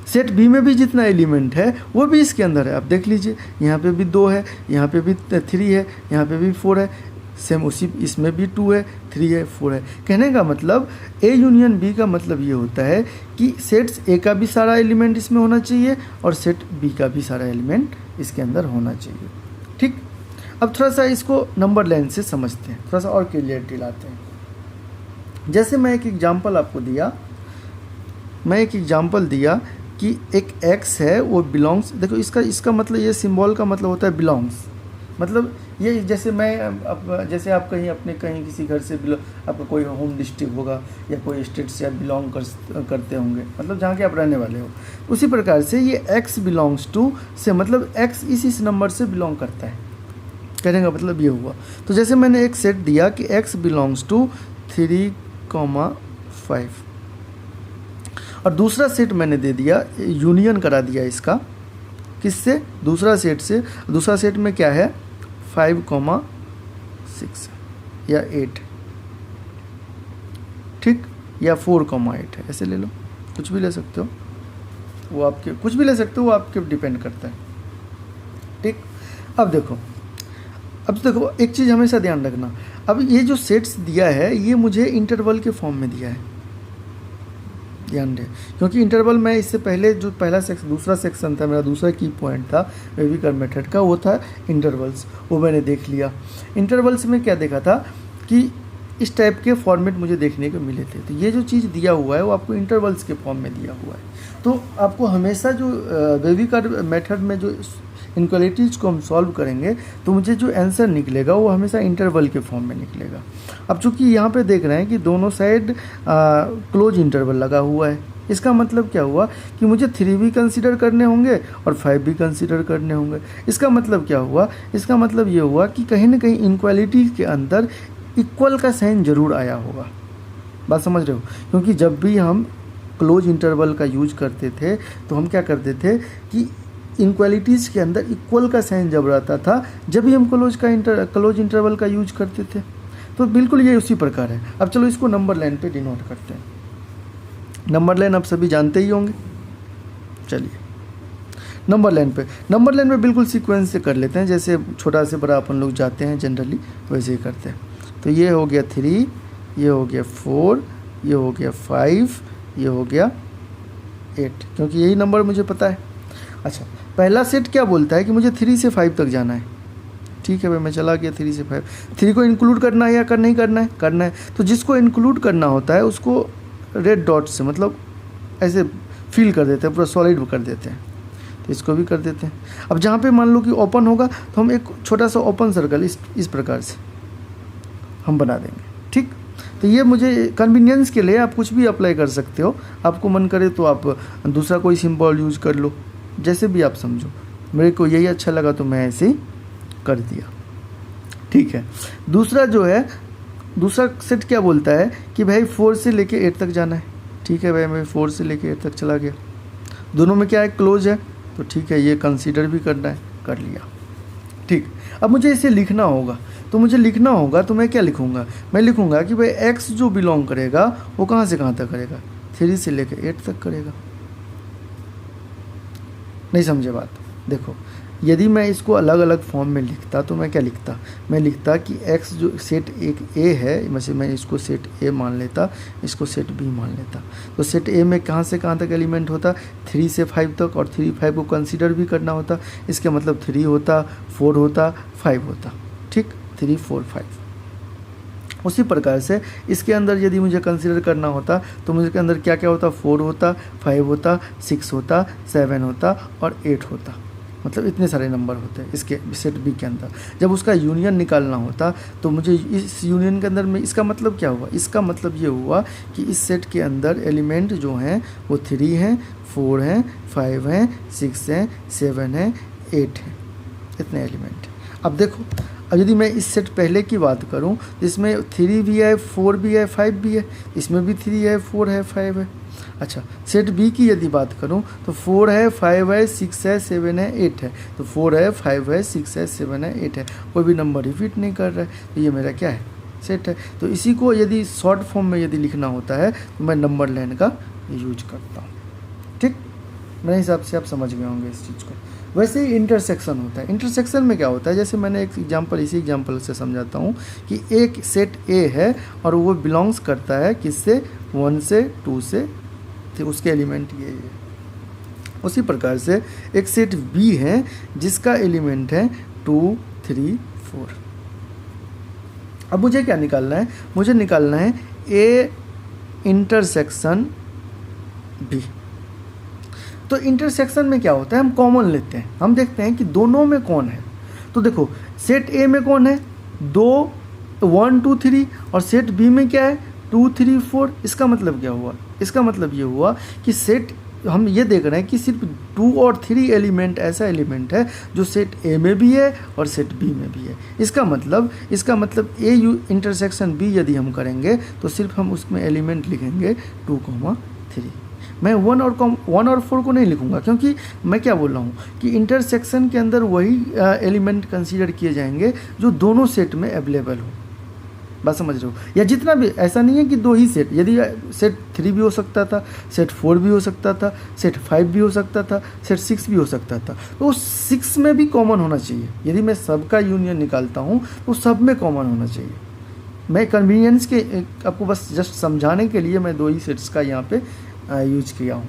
सेट बी में भी जितना एलिमेंट है वो भी इसके अंदर है। आप देख लीजिए, यहाँ पे भी 2 है, यहाँ पे भी 3 है, यहाँ पे भी 4 है, सेम उसी इसमें भी 2 है 3 है 4 है। कहने का मतलब ए यूनियन बी का मतलब ये होता है कि सेट्स ए का भी सारा एलिमेंट इसमें होना चाहिए और सेट बी का भी सारा एलिमेंट इसके अंदर होना चाहिए। ठीक, अब थोड़ा सा इसको नंबर लाइन से समझते हैं, थोड़ा सा और क्लियरिटी लाते हैं। जैसे मैं एक एग्जांपल आपको दिया, कि एक x है वो बिलोंग्स, देखो इसका मतलब, ये सिंबल का मतलब होता है बिलोंग्स। मतलब ये जैसे जैसे आप कहीं किसी घर से आपका कोई होम डिस्ट्रिक्ट होगा या कोई स्टेट से आप बिलोंग करते होंगे, मतलब जहाँ के आप रहने वाले हो, उसी प्रकार से ये x बिलोंग्स टू से मतलब x इस नंबर से बिलोंग करता है। कहने का मतलब ये हुआ। तो जैसे मैंने एक सेट दिया कि x बिलोंग्स टू 3,5 और दूसरा सेट मैंने दे दिया, यूनियन करा दिया इसका, किससे, दूसरा सेट से। दूसरा सेट में क्या है 5,6 या 8, ठीक, या 4,8 है, ऐसे ले लो, कुछ भी ले सकते हो, वो आपके, कुछ भी ले सकते हो, वो आपके डिपेंड करता है। ठीक, अब देखो एक चीज़ हमेशा ध्यान रखना, अब ये जो सेट्स दिया है ये मुझे इंटरवल के फॉर्म में दिया है, ध्यान दें, क्योंकि इंटरवल में इससे पहले जो दूसरा सेक्शन था, मेरा दूसरा की पॉइंट था वेविकर मेथड का, वो था इंटरवल्स, वो मैंने देख लिया। इंटरवल्स में क्या देखा था कि इस टाइप के फॉर्मेट मुझे देखने को मिले थे। तो ये जो चीज़ दिया हुआ है वो आपको इंटरवल्स के फॉर्म में दिया हुआ है। तो आपको हमेशा जो वेविकर मेथड में जो इनक्वालिटीज़ को हम सॉल्व करेंगे तो मुझे जो आंसर निकलेगा वो हमेशा इंटरवल के फॉर्म में निकलेगा। अब चूंकि यहाँ पे देख रहे हैं कि दोनों साइड क्लोज इंटरवल लगा हुआ है, इसका मतलब क्या हुआ कि मुझे 3 भी कंसीडर करने होंगे और 5 भी कंसीडर करने होंगे। इसका मतलब क्या हुआ, इसका मतलब ये हुआ कि कहीं ना कहीं इनक्वालिटी के अंदर इक्वल का साइन जरूर आया होगा। बात समझ रहे हो, क्योंकि जब भी हम क्लोज इंटरवल का यूज करते थे तो हम क्या करते थे कि इनक्वालिटीज़ के अंदर इक्वल का साइन जब रहता था, जब भी हम क्लोज इंटरवल का यूज करते थे। तो बिल्कुल ये उसी प्रकार है। अब चलो इसको नंबर लाइन पे डिनोट करते हैं। नंबर लाइन आप सभी जानते ही होंगे। चलिए नंबर लाइन पे बिल्कुल सीक्वेंस से कर लेते हैं, जैसे छोटा से बड़ा अपन लोग जाते हैं जनरली वैसे ही करते हैं। तो ये हो गया 3, ये हो गया 4, ये हो गया 5, ये हो गया 8, क्योंकि यही नंबर मुझे पता है। अच्छा, पहला सेट क्या बोलता है कि मुझे 3 से 5 तक जाना है, ठीक है भाई, मैं चला गया 3 से 5। 3 को इंक्लूड करना है या कर नहीं करना है? करना है। तो जिसको इंक्लूड करना होता है उसको रेड डॉट से मतलब ऐसे फिल कर देते हैं, पूरा सॉलिड कर देते हैं। तो इसको भी कर देते हैं। अब जहाँ पे मान लो कि ओपन होगा तो हम एक छोटा सा ओपन सर्कल इस प्रकार से हम बना देंगे, ठीक। तो ये मुझे कन्वीनियंस के लिए आप कुछ भी अप्लाई कर सकते हो, आपको मन करे तो आप दूसरा कोई सिंबल यूज कर लो, जैसे भी आप समझो। मेरे को यही अच्छा लगा तो मैं ऐसे ही कर दिया, ठीक है। दूसरा जो है, दूसरा सेट क्या बोलता है कि भाई 4 से लेके 8 तक जाना है, ठीक है भाई, मैं 4 से लेके 8 तक चला गया। दोनों में क्या है? क्लोज है, तो ठीक है, ये कंसीडर भी करना है, कर लिया, ठीक। अब मुझे इसे लिखना होगा, तो मुझे लिखना होगा तो मैं क्या लिखूंगा? मैं लिखूंगा कि भाई x जो बिलोंग करेगा वो कहाँ से कहाँ तक करेगा? 3 से लेकर 8 तक करेगा। नहीं समझे बात? देखो, यदि मैं इसको अलग अलग फॉर्म में लिखता तो मैं क्या लिखता? मैं लिखता कि x जो सेट एक a है, वैसे मैं इसको सेट a मान लेता, इसको सेट b मान लेता। तो सेट a में कहाँ से कहाँ तक एलिमेंट होता? 3 से 5 तक, और 3 5 को कंसीडर भी करना होता। इसका मतलब 3 होता, 4 होता, 5 होता, ठीक, 3 4 5। उसी प्रकार से इसके अंदर यदि मुझे कंसीडर करना होता तो मुझे के अंदर क्या क्या होता? 4 होता, 5 होता, 6 होता, 7 होता और 8 होता। मतलब इतने सारे नंबर होते हैं इसके सेट बी के अंदर। जब उसका यूनियन निकालना होता तो मुझे इस यूनियन के अंदर में, इसका मतलब क्या हुआ? इसका मतलब ये हुआ कि इस सेट के अंदर एलिमेंट जो हैं वो 3 हैं, 4 हैं, 5 हैं, 6 हैं, 7 हैं, 8 हैं, इतने एलिमेंट। अब देखो, अब यदि मैं इस सेट पहले की बात करूं तो इसमें 3 भी है, 4 भी है, 5 भी है, इसमें भी 3 है, 4 है, 5 है। अच्छा, सेट बी की यदि बात करूं तो 4 है, 5 है, 6 है, 7 है, 8 है। तो 4 है, 5 है, 6 है, 7 है, 8 है, कोई भी नंबर रिपीट नहीं कर रहा है। तो ये मेरा क्या है? सेट है। तो इसी को यदि शॉर्ट फॉर्म में यदि लिखना होता है तो मैं नंबर लाइन का यूज करता हूँ, ठीक। मेरे हिसाब से आप समझ गए होंगे इस चीज़ को। वैसे ही इंटरसेक्शन होता है। इंटरसेक्शन में क्या होता है? जैसे मैंने एक एग्जांपल, इसी एग्जांपल से समझाता हूँ कि एक सेट ए है और वो बिलोंग्स करता है किससे? 1 से 2 से, तो उसके एलिमेंट ये है। उसी प्रकार से एक सेट बी है जिसका एलिमेंट है 2 3 4। अब मुझे क्या निकालना है? मुझे निकालना है ए इंटरसेक्शन बी। तो इंटरसेक्शन में क्या होता है? हम कॉमन लेते हैं, हम देखते हैं कि दोनों में कौन है। तो देखो, सेट ए में कौन है? 2 1 2 3, और सेट बी में क्या है? 2 3 4। इसका मतलब क्या हुआ? इसका मतलब ये हुआ कि सेट, हम ये देख रहे हैं कि सिर्फ 2 और 3 एलिमेंट ऐसा एलिमेंट है जो सेट ए में भी है और सेट बी में भी है। इसका मतलब ए यू इंटरसेक्शन बी यदि हम करेंगे तो सिर्फ हम उसमें एलिमेंट लिखेंगे 2 3। मैं 1 और 4 को नहीं लिखूंगा, क्योंकि मैं क्या बोल रहा हूँ कि इंटरसेक्शन के अंदर वही एलिमेंट कंसीडर किए जाएंगे जो दोनों सेट में अवेलेबल हो। बात समझ रहे हो? या जितना भी, ऐसा नहीं है कि 2 ही सेट, यदि सेट 3 भी हो सकता था, सेट 4 भी हो सकता था, सेट 5 भी हो सकता था, सेट 6 भी हो सकता था। तो उस 6 में भी कॉमन होना चाहिए। यदि मैं सबका यूनियन निकालता हूँ तो सब में कॉमन होना चाहिए। मैं कन्वीनियंस के आपको बस जस्ट समझाने के लिए मैं 2 ही सेट्स का यहाँ पे यूज किया हूँ।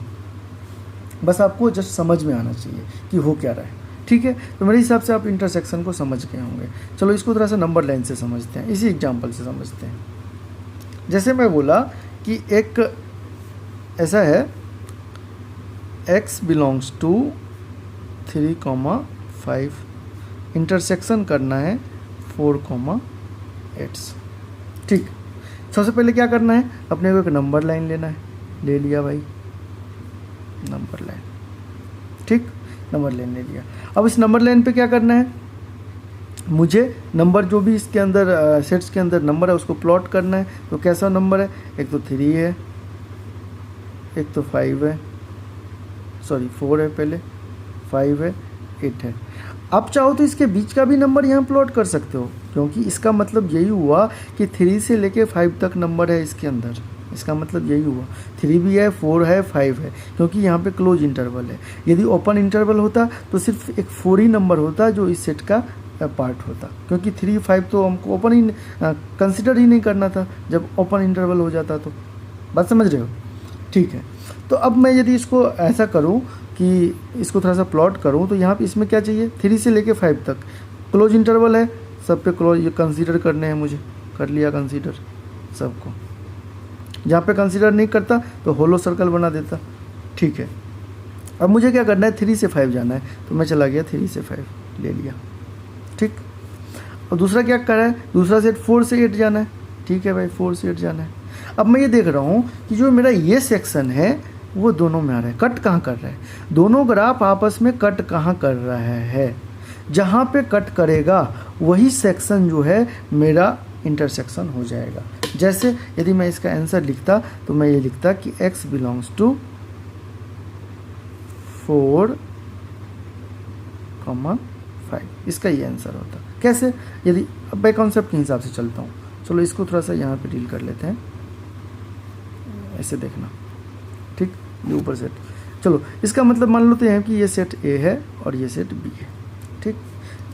बस आपको जस्ट समझ में आना चाहिए कि हो क्या रहा है, ठीक है। तो मेरे हिसाब से आप इंटरसेक्शन को समझ गए होंगे। चलो इसको थोड़ा सा नंबर लाइन से समझते हैं, इसी एग्जांपल से समझते हैं। जैसे मैं बोला कि एक ऐसा है x बिलोंग्स टू 3 5, इंटरसेक्शन करना है 4 8, ठीक। सबसे पहले क्या करना है? अपने को एक नंबर लाइन लेना है। ले लिया भाई नंबर लाइन, ठीक, नंबर लाइन ले लिया। अब इस नंबर लाइन पे क्या करना है? मुझे नंबर जो भी इसके अंदर सेट्स के अंदर नंबर है उसको प्लॉट करना है। तो कैसा नंबर है? एक तो 3 है, एक तो 5 है, सॉरी 4 है, पहले 5 है, 8 है। आप चाहो तो इसके बीच का भी नंबर यहाँ प्लॉट कर सकते हो, क्योंकि इसका मतलब यही हुआ कि 3 से लेके 5 तक नंबर है इसके अंदर। इसका मतलब यही हुआ 3 भी है, 4 है, 5 है, क्योंकि यहाँ पे क्लोज इंटरवल है। यदि ओपन इंटरवल होता तो सिर्फ एक 4 ही नंबर होता जो इस सेट का पार्ट होता, क्योंकि 3 5 तो हमको ओपन ही कंसिडर ही नहीं करना था जब ओपन इंटरवल हो जाता। तो बात समझ रहे हो? ठीक है। तो अब मैं यदि इसको ऐसा करूँ कि इसको थोड़ा सा प्लॉट करूँ तो यहाँ पे इसमें क्या चाहिए? 3 से लेके 5 तक क्लोज इंटरवल है, सब पे क्लोज ये कंसीडर करने हैं मुझे, कर लिया कंसीडर सबको। जहाँ पे कंसीडर नहीं करता तो होलो सर्कल बना देता। ठीक है, अब मुझे क्या करना है, 3 से 5 जाना है, तो मैं चला गया 3 से 5 ले लिया। ठीक, और दूसरा क्या कर रहा है, दूसरा सेट 4 से 8 जाना है। ठीक है भाई, 4 से 8 जाना है। अब मैं ये देख रहा हूँ कि जो मेरा ये सेक्शन है वो दोनों में आ रहा है, कट कहाँ कर रहा है, दोनों ग्राफ आपस में कट कहाँ कर रहा है, जहाँ पे कट करेगा वही सेक्शन जो है मेरा इंटरसेक्शन हो जाएगा। जैसे यदि मैं इसका आंसर लिखता तो मैं ये लिखता कि x बिलोंग्स टू 4, 5, इसका ये आंसर होता। कैसे, यदि अब मैं कॉन्सेप्ट के हिसाब से चलता हूँ, चलो इसको थोड़ा सा यहाँ पे डील कर लेते हैं, ऐसे देखना। ठीक, ये ऊपर सेट, चलो इसका मतलब मान लेते हैं कि ये सेट A है और ये सेट B है। ठीक,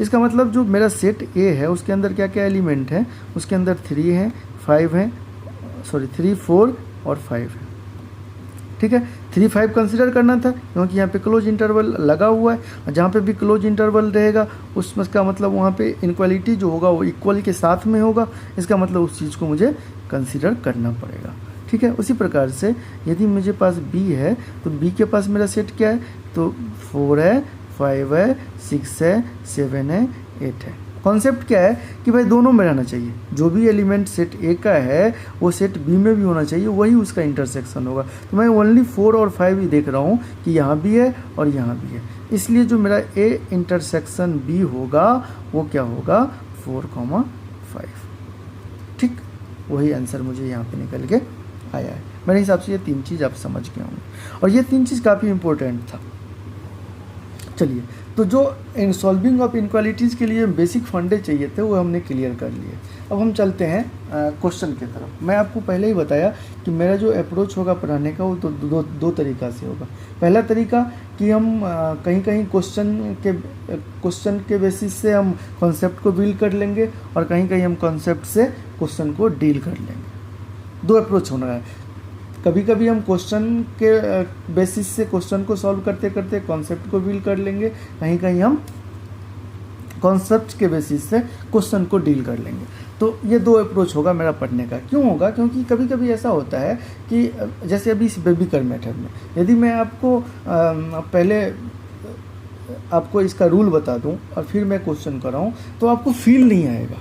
इसका मतलब जो मेरा सेट A है उसके अंदर क्या क्या एलिमेंट है, उसके अंदर 3 है, 5 है, सॉरी 3, 4 और 5 है। ठीक है, 3, 5 कंसिडर करना था क्योंकि यहाँ पे क्लोज इंटरवल लगा हुआ है, और जहाँ पे भी क्लोज इंटरवल रहेगा उसमें का मतलब वहाँ पे इनक्वालिटी जो होगा वो इक्वल के साथ में होगा, इसका मतलब उस चीज़ को मुझे कंसिडर करना पड़ेगा। ठीक है, उसी प्रकार से यदि मुझे पास B है तो B के पास मेरा सेट क्या है, तो 4 है, 5 है, 6 है, 7 है, 8 है। कॉन्सेप्ट क्या है कि भाई दोनों में रहना चाहिए, जो भी एलिमेंट सेट A का है वो सेट B में भी होना चाहिए, वही उसका इंटरसेक्शन होगा। तो मैं ओनली 4 और 5 ही देख रहा हूँ कि यहाँ भी है और यहाँ भी है, इसलिए जो मेरा A इंटरसेक्शन B होगा वो क्या होगा, 4, 5। ठीक, वही आंसर मुझे यहाँ पे निकल के आया है। मेरे हिसाब से ये 3 चीज़ आप समझ गए होंगे, और ये 3 चीज़ काफ़ी इंपॉर्टेंट था। चलिए, तो जो इन सॉल्विंग ऑफ इनक्वालिटीज़ के लिए बेसिक फंडे चाहिए थे वो हमने क्लियर कर लिए। अब हम चलते हैं क्वेश्चन की तरफ। मैं आपको पहले ही बताया कि मेरा जो अप्रोच होगा पढ़ाने का वो तो दो तरीक़ा से होगा। पहला तरीका कि हम कहीं कहीं क्वेश्चन के बेसिस से हम कॉन्सेप्ट को बिल्ड कर लेंगे, और कहीं कहीं हम कॉन्सेप्ट से क्वेश्चन को डील कर लेंगे। 2 अप्रोच होना है। कभी कभी हम क्वेश्चन के बेसिस से क्वेश्चन को सॉल्व करते करते कॉन्सेप्ट को बिल्ड कर लेंगे, कहीं कहीं हम कॉन्सेप्ट के बेसिस से क्वेश्चन को डील कर लेंगे। तो ये 2 अप्रोच होगा मेरा पढ़ने का। क्यों होगा, क्योंकि कभी कभी ऐसा होता है कि जैसे अभी इस बेबीकर मेथड में यदि मैं आपको पहले आपको इसका रूल बता दूं और फिर मैं क्वेश्चन कराऊं तो आपको फील नहीं आएगा।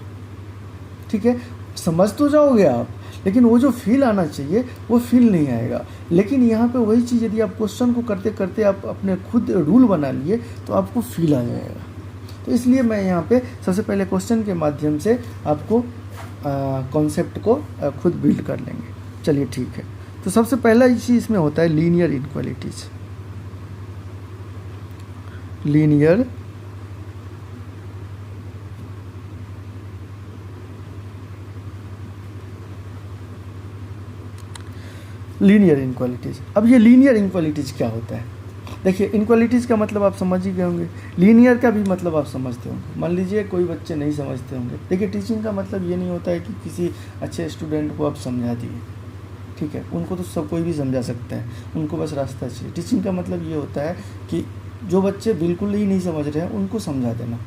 ठीक है, समझ तो जाओगे आप, लेकिन वो जो फील आना चाहिए वो फील नहीं आएगा। लेकिन यहाँ पे वही चीज़ यदि आप क्वेश्चन को करते करते आप अपने खुद रूल बना लिए तो आपको फील आ जाएगा। तो इसलिए मैं यहाँ पे सबसे पहले क्वेश्चन के माध्यम से आपको कॉन्सेप्ट को खुद बिल्ड कर लेंगे। चलिए ठीक है, तो सबसे पहला चीज़ इसमें होता है लीनियर इनक्वालिटीज। Linear inequalities. अब ये लीनियर इनक्वालिटीज़ क्या होता है, देखिए इनक्वालिटीज़ का मतलब आप समझ ही गए होंगे, लीनियर का भी मतलब आप समझते होंगे। मान लीजिए कोई बच्चे नहीं समझते होंगे, देखिए टीचिंग का मतलब ये नहीं होता है कि किसी अच्छे स्टूडेंट को आप समझा दिए, ठीक है, उनको तो सब कोई भी समझा सकते हैं, उनको बस रास्ता चाहिए। टीचिंग का मतलब ये होता है कि जो बच्चे बिल्कुल ही नहीं समझ रहे हैं उनको समझा देना।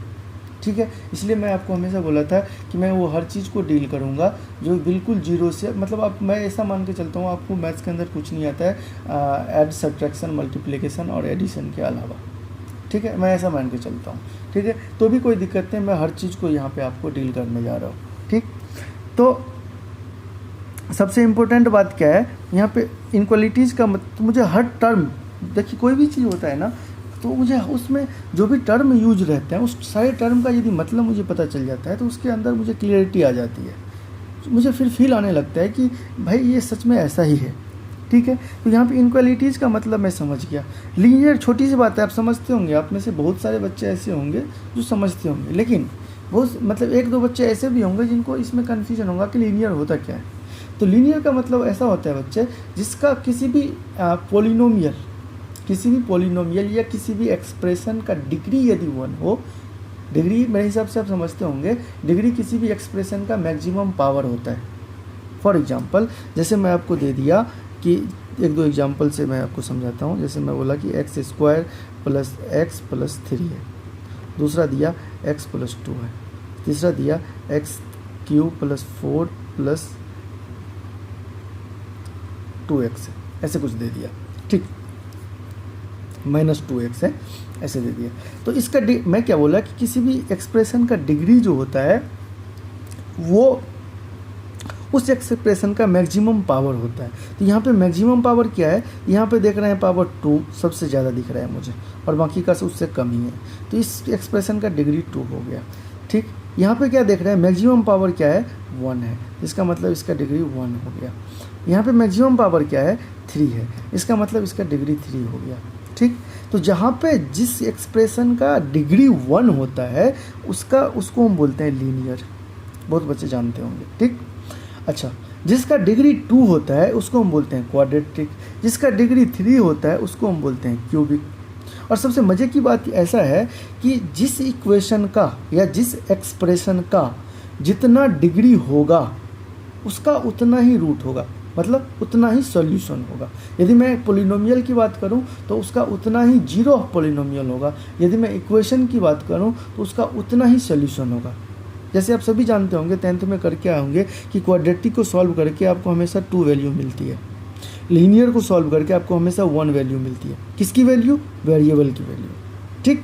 ठीक है, इसलिए मैं आपको हमेशा बोला था कि मैं वो हर चीज़ को डील करूँगा जो बिल्कुल जीरो से, मतलब आप, मैं ऐसा मान के चलता हूँ आपको मैथ्स के अंदर कुछ नहीं आता है ऐड, सब्ट्रैक्शन, मल्टीप्लिकेशन और एडिशन के अलावा। ठीक है, मैं ऐसा मान के चलता हूँ। ठीक है, तो भी कोई दिक्कत नहीं, मैं हर चीज़ को यहाँ पे आपको डील करने जा रहा हूँ। ठीक, तो सबसे इम्पोर्टेंट बात क्या है यहाँ पे इनक्वालिटीज़ का मतलब, मुझे हर टर्म, देखिए कोई भी चीज़ होता है ना तो मुझे उसमें जो भी टर्म यूज रहते हैं उस सारे टर्म का यदि मतलब मुझे पता चल जाता है तो उसके अंदर मुझे क्लियरिटी आ जाती है, मुझे फिर फील आने लगता है कि भाई ये सच में ऐसा ही है। ठीक है, तो यहाँ पे इनक्वालिटीज़ का मतलब मैं समझ गया। लीनियर छोटी सी बात है, आप समझते होंगे, आप में से बहुत सारे बच्चे ऐसे होंगे जो समझते होंगे, लेकिन बहुत मतलब 1-2 बच्चे ऐसे भी होंगे जिनको इसमें कन्फ्यूजन होगा कि लीनियर होता क्या है। तो लीनियर का मतलब ऐसा होता है बच्चे जिसका किसी भी पॉलिनोमियल या किसी भी एक्सप्रेशन का डिग्री यदि 1 हो, डिग्री मेरे हिसाब से आप समझते होंगे, डिग्री किसी भी एक्सप्रेशन का मैक्सिमम पावर होता है। फॉर एग्जांपल जैसे मैं आपको दे दिया कि 1-2 एग्जांपल से मैं आपको समझाता हूँ। जैसे मैं बोला कि x² + x + 3 है, दूसरा दिया x प्लस 2 है। तीसरा दिया x cube plus 4 plus 2x है, ऐसे कुछ दे दिया, ठीक, माइनस 2x है, ऐसे दे दिया। तो इसका मैं क्या बोला कि किसी भी एक्सप्रेशन का डिग्री जो होता है वो उस एक्सप्रेशन का मैक्सिमम पावर होता है। तो यहाँ पे मैक्सिमम पावर क्या है, यहाँ पे देख रहे हैं पावर 2 सबसे ज़्यादा दिख रहा है मुझे, और बाकी का उससे कम ही है, तो इस एक्सप्रेशन का डिग्री 2 हो गया, ठीक। यहाँ पे क्या देख रहे हैं, मैक्सिमम पावर क्या है, 1 है, इसका मतलब इसका डिग्री 1 हो गया। यहाँ पे मैक्सिमम पावर क्या है, 3 है, इसका मतलब इसका डिग्री 3 हो गया, ठीक। तो जहाँ पे जिस एक्सप्रेशन का डिग्री 1 होता है उसको हम बोलते हैं लीनियर, बहुत बच्चे जानते होंगे, ठीक। अच्छा, जिसका डिग्री 2 होता है उसको हम बोलते हैं क्वाड्रेटिक, जिसका डिग्री 3 होता है उसको हम बोलते हैं क्यूबिक। और सबसे मज़े की बात ऐसा है कि जिस इक्वेशन का या जिस एक्सप्रेशन का जितना डिग्री होगा उसका उतना ही रूट होगा, मतलब उतना ही सॉल्यूशन होगा। यदि मैं पोलिनोमियल की बात करूं तो उसका उतना ही जीरो ऑफ पोलिनोमियल होगा, यदि मैं इक्वेशन की बात करूं तो उसका उतना ही सॉल्यूशन होगा। जैसे आप सभी जानते होंगे, 10th में करके आए होंगे कि क्वाड्रेटिक को सॉल्व करके आपको हमेशा 2 वैल्यू मिलती है, लीनियर को सॉल्व करके आपको हमेशा 1 वैल्यू मिलती है। किसकी वैल्यू, वेरिएबल की वैल्यू, ठीक।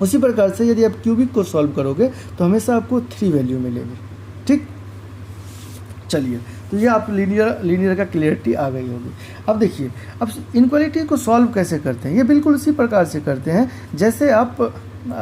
उसी प्रकार से यदि आप क्यूबिक को सॉल्व करोगे तो हमेशा आपको 3 वैल्यू मिलेगी, ठीक। चलिए, तो ये आप लीनियर का क्लियरिटी आ गई होगी। अब देखिए, अब इनक्वालिटी को सॉल्व कैसे करते हैं, ये बिल्कुल उसी प्रकार से करते हैं जैसे आप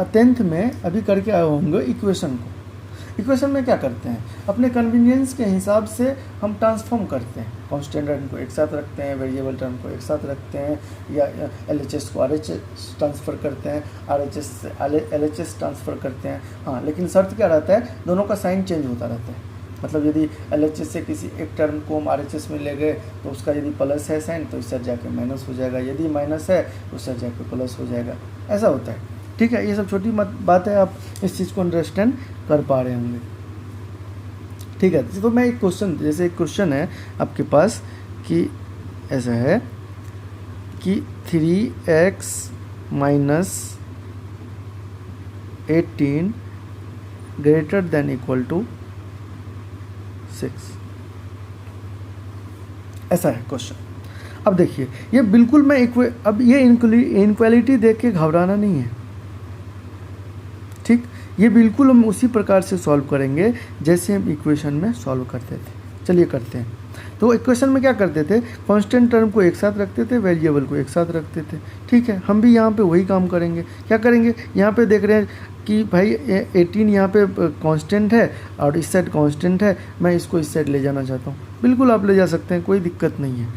10th में अभी करके आए होंगे इक्वेशन को। इक्वेशन में क्या करते हैं, अपने कन्वीनियंस के हिसाब से हम ट्रांसफॉर्म करते हैं, कांस्टेंट टर्म को एक साथ रखते हैं, वेरिएबल टर्म को एक साथ रखते हैं, या LHS को RHS ट्रांसफ़र करते हैं, RHS से LHS ट्रांसफ़र करते हैं। हाँ, लेकिन शर्त क्या रहता है, दोनों का साइन चेंज होता रहता है। मतलब यदि LHS से किसी एक टर्म को हम RHS में ले गए तो उसका यदि प्लस है साइन तो इससे जाके माइनस हो जाएगा, यदि माइनस है तो उससे जाके प्लस हो जाएगा, ऐसा होता है, ठीक है। ये सब छोटी बात है, आप इस चीज़ को अंडरस्टैंड कर पा रहे होंगे, ठीक है। तो मैं एक क्वेश्चन, जैसे एक क्वेश्चन है आपके पास कि ऐसा है कि 3x minus 18 greater than equal to 6, ऐसा है क्वेश्चन। अब देखिए, ये बिल्कुल मैं अब ये इनक्वालिटी देख के घबराना नहीं है, ठीक। ये बिल्कुल हम उसी प्रकार से सॉल्व करेंगे जैसे हम इक्वेशन में सॉल्व करते थे। चलिए करते हैं। तो इक्वेशन में क्या करते थे, कांस्टेंट टर्म को एक साथ रखते थे, वेरिएबल को एक साथ रखते थे, ठीक है। हम भी यहाँ पे वही काम करेंगे। क्या करेंगे, यहाँ पे देख रहे हैं कि भाई 18 यहाँ पे कांस्टेंट है और इस साइड कांस्टेंट है, मैं इसको इस साइड ले जाना चाहता हूँ, बिल्कुल आप ले जा सकते हैं, कोई दिक्कत नहीं है।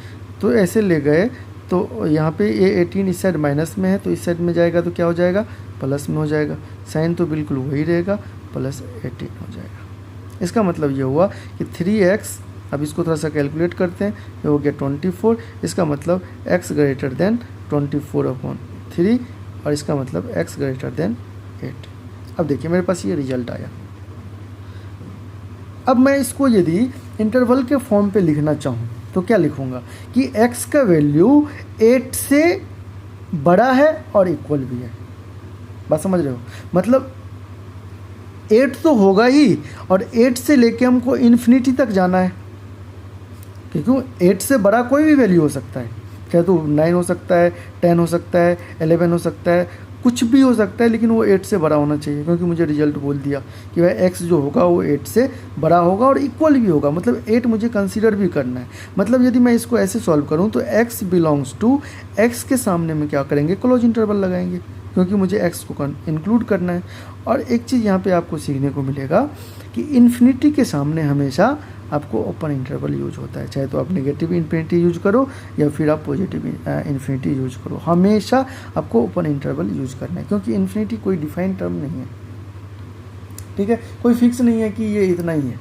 तो ऐसे ले गए तो यहाँ पे ये 18 इस साइड माइनस में है तो इस साइड में जाएगा तो क्या हो जाएगा, प्लस में हो जाएगा, साइन तो बिल्कुल वही रहेगा, प्लस 18 हो जाएगा। इसका मतलब ये हुआ कि 3x, अब इसको थोड़ा सा कैलकुलेट करते हैं, ये हो गया 24, इसका मतलब x ग्रेटर देन 24/3 और इसका मतलब x ग्रेटर देन 8। अब देखिए मेरे पास ये रिजल्ट आया। अब मैं इसको यदि इंटरवल के फॉर्म पे लिखना चाहूँ तो क्या लिखूँगा कि x का वैल्यू 8 से बड़ा है और इक्वल भी है। बात समझ रहे हो, मतलब 8 तो होगा ही और 8 से लेके हमको इन्फिनिटी तक जाना है, क्योंकि 8 से बड़ा कोई भी वैल्यू हो सकता है, क्या तो 9 हो सकता है, 10 हो सकता है, 11 हो सकता है, कुछ भी हो सकता है, लेकिन वो 8 से बड़ा होना चाहिए, क्योंकि मुझे रिजल्ट बोल दिया कि भाई x जो होगा वो 8 से बड़ा होगा और इक्वल भी होगा, मतलब 8 मुझे कंसीडर भी करना है। मतलब यदि मैं इसको ऐसे सॉल्व करूँ तो x बिलोंग्स टू, x के सामने में क्या करेंगे, क्लोज इंटरवल लगाएंगे, क्योंकि मुझे x को इंक्लूड करना है। और एक चीज़ यहाँ पे आपको सीखने को मिलेगा कि इन्फिनिटी के सामने हमेशा आपको ओपन इंटरवल यूज होता है, चाहे तो आप नेगेटिव इन्फिनिटी यूज करो या फिर आप पॉजिटिव इन्फिनिटी यूज करो, हमेशा आपको ओपन इंटरवल यूज करना है, क्योंकि इन्फिनिटी कोई डिफाइंड टर्म नहीं है, ठीक है, कोई फिक्स नहीं है कि ये इतना ही है,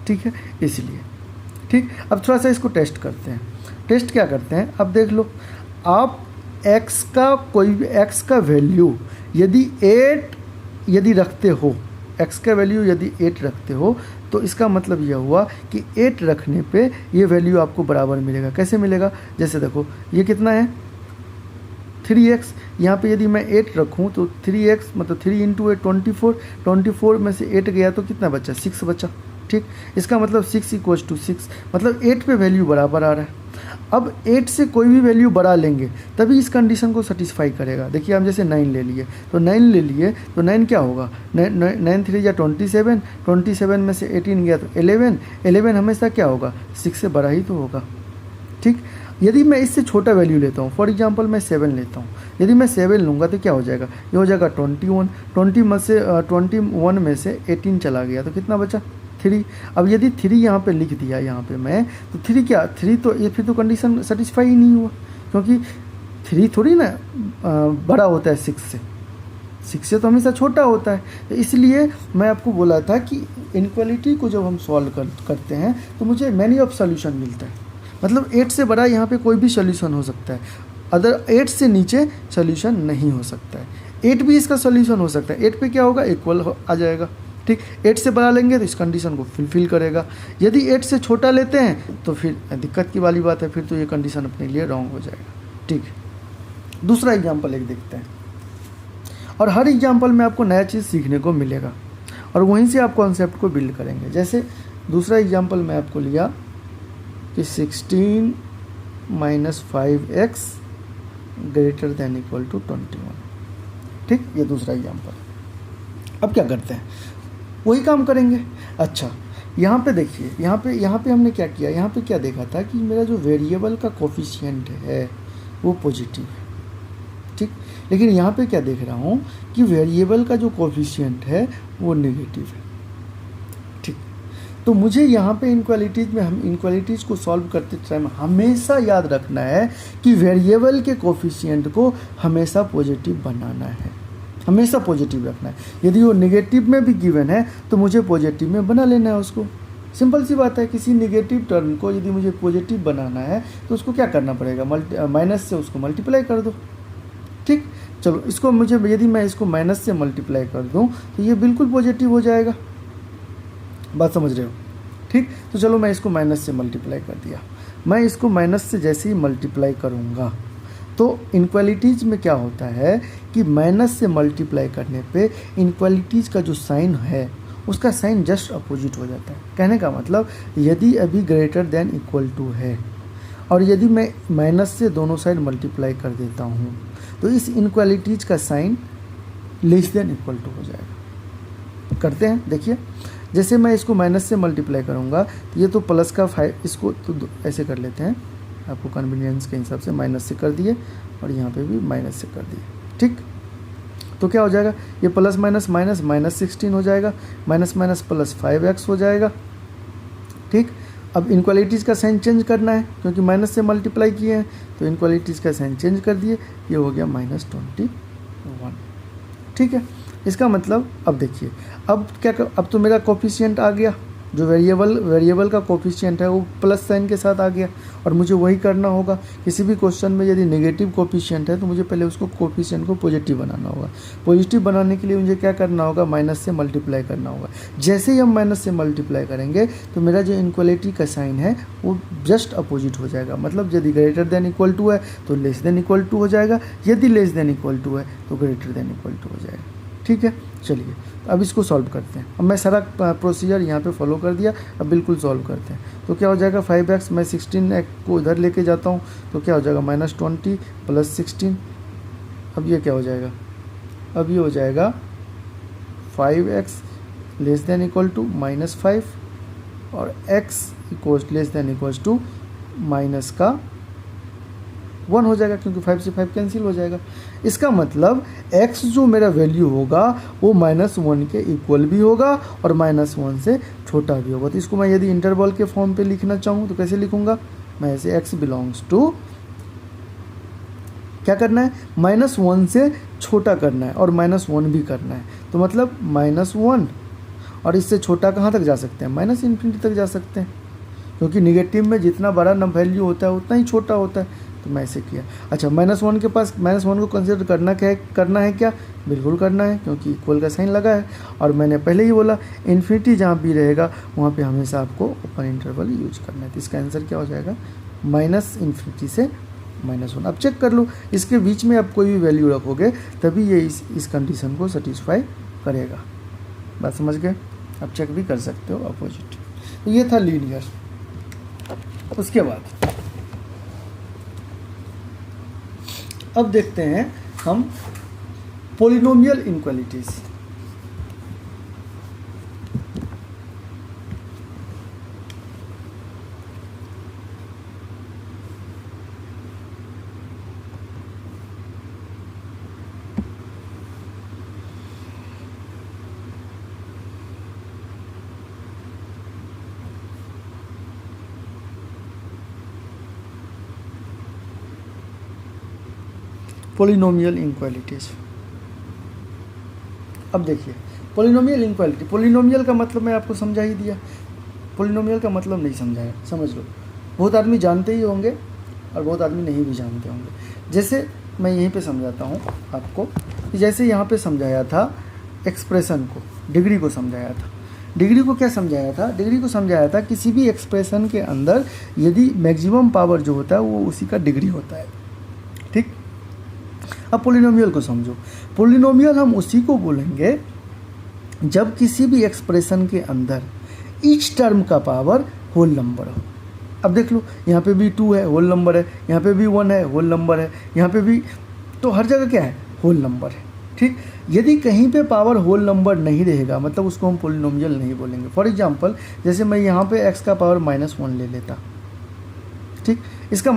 ठीक है, इसलिए। ठीक, अब थोड़ा सा इसको टेस्ट करते हैं। टेस्ट क्या करते हैं, अब देख लो, आप x का कोई भी x का वैल्यू यदि 8 यदि रखते हो, x का वैल्यू यदि 8 रखते हो तो इसका मतलब यह हुआ कि 8 रखने पे ये वैल्यू आपको बराबर मिलेगा। कैसे मिलेगा, जैसे देखो ये कितना है 3x, यहाँ पे यदि मैं 8 रखूँ तो 3x मतलब 3 इंटू 8 24, 24 में से 8 गया तो कितना बचा, 6 बचा। ठीक, इसका मतलब 6 इक्वल्स टू 6, मतलब 8 पे वैल्यू बराबर आ रहा है। अब 8 से कोई भी वैल्यू बढ़ा लेंगे तभी इस कंडीशन को सेटिस्फाई करेगा। देखिए हम जैसे 9 ले लिए तो 9 ले लिए तो 9 क्या होगा, 9 3 या 27, 27 में से 18 गया तो 11, 11 हमेशा क्या होगा, 6 से बड़ा ही तो होगा। ठीक, यदि मैं इससे छोटा वैल्यू लेता हूँ, फॉर एग्जांपल मैं 7 लेता हूँ, यदि मैं 7 लूँगा तो क्या हो जाएगा, ये हो जाएगा 21, 21 में से 18 चला गया तो कितना बचा, 3। अब यदि 3 यहाँ पे लिख दिया यहाँ पे मैं, तो 3 क्या, 3 तो ये फिर तो कंडीशन सेटिस्फाई ही नहीं हुआ, क्योंकि 3 थोड़ी ना बड़ा होता है 6 से, 6 से तो हमेशा छोटा होता है। तो इसलिए मैं आपको बोला था कि इनक्वालिटी को जब हम सॉल्व करते हैं तो मुझे मैनी ऑफ सोल्यूशन मिलता है, मतलब 8 से बड़ा यहाँ पे कोई भी सोल्यूशन हो सकता है, अदर 8 से नीचे सोल्यूशन नहीं हो सकता है। 8 भी इसका सोल्यूशन हो सकता है, 8 पे क्या होगा, इक्वल आ जाएगा। ठीक, 8 से बड़ा लेंगे तो इस कंडीशन को फुलफिल करेगा। यदि 8 से छोटा लेते हैं तो फिर दिक्कत की वाली बात है, फिर तो ये कंडीशन अपने लिए रॉन्ग हो जाएगा। ठीक, दूसरा एग्जाम्पल एक देखते हैं, और हर एग्जाम्पल में आपको नया चीज़ सीखने को मिलेगा और वहीं से आप कॉन्सेप्ट को बिल्ड करेंगे। जैसे दूसरा एग्जाम्पल मैं आपको लिया कि 16 - 5x greater than equal to 21। ठीक, ये दूसरा एग्जाम्पल। अब क्या करते हैं, वही काम करेंगे। अच्छा, यहाँ पे देखिए, यहाँ पे हमने क्या किया, यहाँ पे क्या देखा था कि मेरा जो वेरिएबल का कोफिशिएंट है वो पॉजिटिव है। ठीक, लेकिन यहाँ पे क्या देख रहा हूँ कि वेरिएबल का जो कोफिशिएंट है वो नेगेटिव है। ठीक, तो मुझे यहाँ पे इनक्वालिटीज़ में, हम इनक्वालिटीज़ को सॉल्व करते टाइम हमेशा याद रखना है कि वेरिएबल के कोफिशिएंट को हमेशा पॉजिटिव बनाना है, हमेशा पॉजिटिव रखना है। यदि वो नेगेटिव में भी गिवन है तो मुझे पॉजिटिव में बना लेना है उसको। सिंपल सी बात है, किसी नेगेटिव टर्म को यदि मुझे पॉजिटिव बनाना है तो उसको क्या करना पड़ेगा, माइनस से उसको मल्टीप्लाई कर दो। ठीक, चलो इसको मुझे, यदि मैं इसको माइनस से मल्टीप्लाई कर दूं तो ये बिल्कुल पॉजिटिव हो जाएगा। बात समझ रहे हो? ठीक, तो चलो मैं इसको माइनस से मल्टीप्लाई कर दिया। मैं इसको माइनस से जैसे ही मल्टीप्लाई करूँगा तो इनक्वालिटीज़ में क्या होता है कि माइनस से मल्टीप्लाई करने पे इनक्वालिटीज़ का जो साइन है उसका साइन जस्ट अपोजिट हो जाता है। कहने का मतलब, यदि अभी ग्रेटर देन इक्वल टू है और यदि मैं माइनस से दोनों साइड मल्टीप्लाई कर देता हूँ तो इस इनक्वालिटीज़ का sign less than equal to हो जाएगा। करते हैं, देखिए, जैसे मैं इसको माइनस से मल्टीप्लाई करूँगा तो ये तो प्लस का 5, इसको तो ऐसे कर लेते हैं, आपको कन्वीनियंस के हिसाब से माइनस से कर दिए और यहाँ पे भी माइनस से कर दिए। ठीक, तो क्या हो जाएगा, ये प्लस माइनस माइनस -16 हो जाएगा, माइनस माइनस प्लस 5x हो जाएगा। ठीक, अब इनक्वालिटीज़ का साइन चेंज करना है क्योंकि माइनस से मल्टीप्लाई किए हैं, तो इनक्वालिटीज़ का साइन चेंज कर दिए, ये हो गया -21। ठीक है, इसका मतलब अब देखिए, अब क्या अब तो मेरा कोफिशिएंट आ गया, जो वेरिएबल का कोफिशिएंट है वो प्लस साइन के साथ आ गया और मुझे वही करना होगा। किसी भी क्वेश्चन में यदि नेगेटिव कोफिशिएंट है तो मुझे पहले उसको कोफिशिएंट को पॉजिटिव बनाना होगा। पॉजिटिव बनाने के लिए मुझे क्या करना होगा, माइनस से मल्टीप्लाई करना होगा। जैसे ही हम माइनस से मल्टीप्लाई करेंगे तो मेरा जो इनक्वालिटी का साइन है वो जस्ट अपोजिट हो जाएगा। मतलब यदि ग्रेटर देन इक्वल टू है तो लेस देन इक्वल टू हो जाएगा, यदि लेस देन इक्वल टू है तो ग्रेटर देन इक्वल टू हो जाएगा। ठीक है, चलिए अब इसको सॉल्व करते हैं। अब मैं सारा प्रोसीजर यहाँ पे फॉलो कर दिया, अब बिल्कुल सॉल्व करते हैं। तो क्या हो जाएगा, 5x, मैं 16 को इधर लेके जाता हूँ तो क्या हो जाएगा, -20 + 16। अब ये क्या हो जाएगा, अब ये हो जाएगा 5x less than equal to -5 और x less than equal to minus का 1 हो जाएगा, क्योंकि 5 से 5 कैंसिल हो जाएगा। इसका मतलब x जो मेरा वैल्यू होगा वो -1 के इक्वल भी होगा और -1 से छोटा भी होगा। तो इसको मैं यदि इंटरवल के फॉर्म पे लिखना चाहूँ तो कैसे लिखूँगा, मैं ऐसे x बिलोंग्स टू, क्या करना है, -1 से छोटा करना है और -1 भी करना है। तो मतलब -1 और इससे छोटा कहाँ तक जा सकते हैं, -∞ तक जा सकते हैं, क्योंकि निगेटिव में जितना बड़ा वैल्यू होता है उतना ही छोटा होता है। तो मैं ऐसे किया। अच्छा, -1 के पास -1 को कंसिडर करना है क्या, बिल्कुल करना है, क्योंकि इक्वल का साइन लगा है। और मैंने पहले ही बोला इन्फिनिटी जहाँ भी रहेगा वहाँ पे हमेशा आपको ओपन इंटरवल यूज करना है। तो इसका आंसर क्या हो जाएगा, -∞ से -1। अब चेक कर लो, इसके बीच में आप कोई भी वैल्यू रखोगे तभी ये इस कंडीशन को सेटिस्फाई करेगा। बात समझ गए? आप चेक भी कर सकते हो अपोजिट। तो ये था लीनियर। उसके बाद अब देखते हैं हम पॉलिनोमियल इनक्वालिटीज। Polynomial inequalities. अब देखिए पॉलिनोमियल इनक्वालिटी, पॉलिनोमियल का मतलब मैं आपको समझा ही दिया, पॉलिनोमियल का मतलब नहीं समझाया, समझ लो। बहुत आदमी जानते ही होंगे और बहुत आदमी नहीं भी जानते होंगे। जैसे मैं यहीं पे समझाता हूँ आपको, कि जैसे यहाँ पे समझाया था एक्सप्रेशन को, डिग्री को समझाया था। डिग्री को क्या समझाया था? डिग्री को समझाया था किसी भी एक्सप्रेशन के अंदर यदि मैक्सिमम पावर जो होता है वो उसी का डिग्री होता है। ठीक। अब पॉलिनोमियल को समझो। पॉलिनोमियल हम उसी को बोलेंगे जब किसी भी एक्सप्रेशन के अंदर ईच टर्म का पावर होल नंबर हो। अब देख लो, यहाँ पे भी 2 है, होल नंबर है, यहाँ पे भी 1 है, होल नंबर है, यहाँ पे भी, तो हर जगह क्या है? होल नंबर है। ठीक। यदि कहीं पे पावर होल नंबर नहीं रहेगा मतलब उसको हम पॉलिनोमियल नहीं बोलेंगे। फॉर एग्जांपल जैसे मैं यहाँ पे x का पावर -1 ले लेता, ठीक, इसका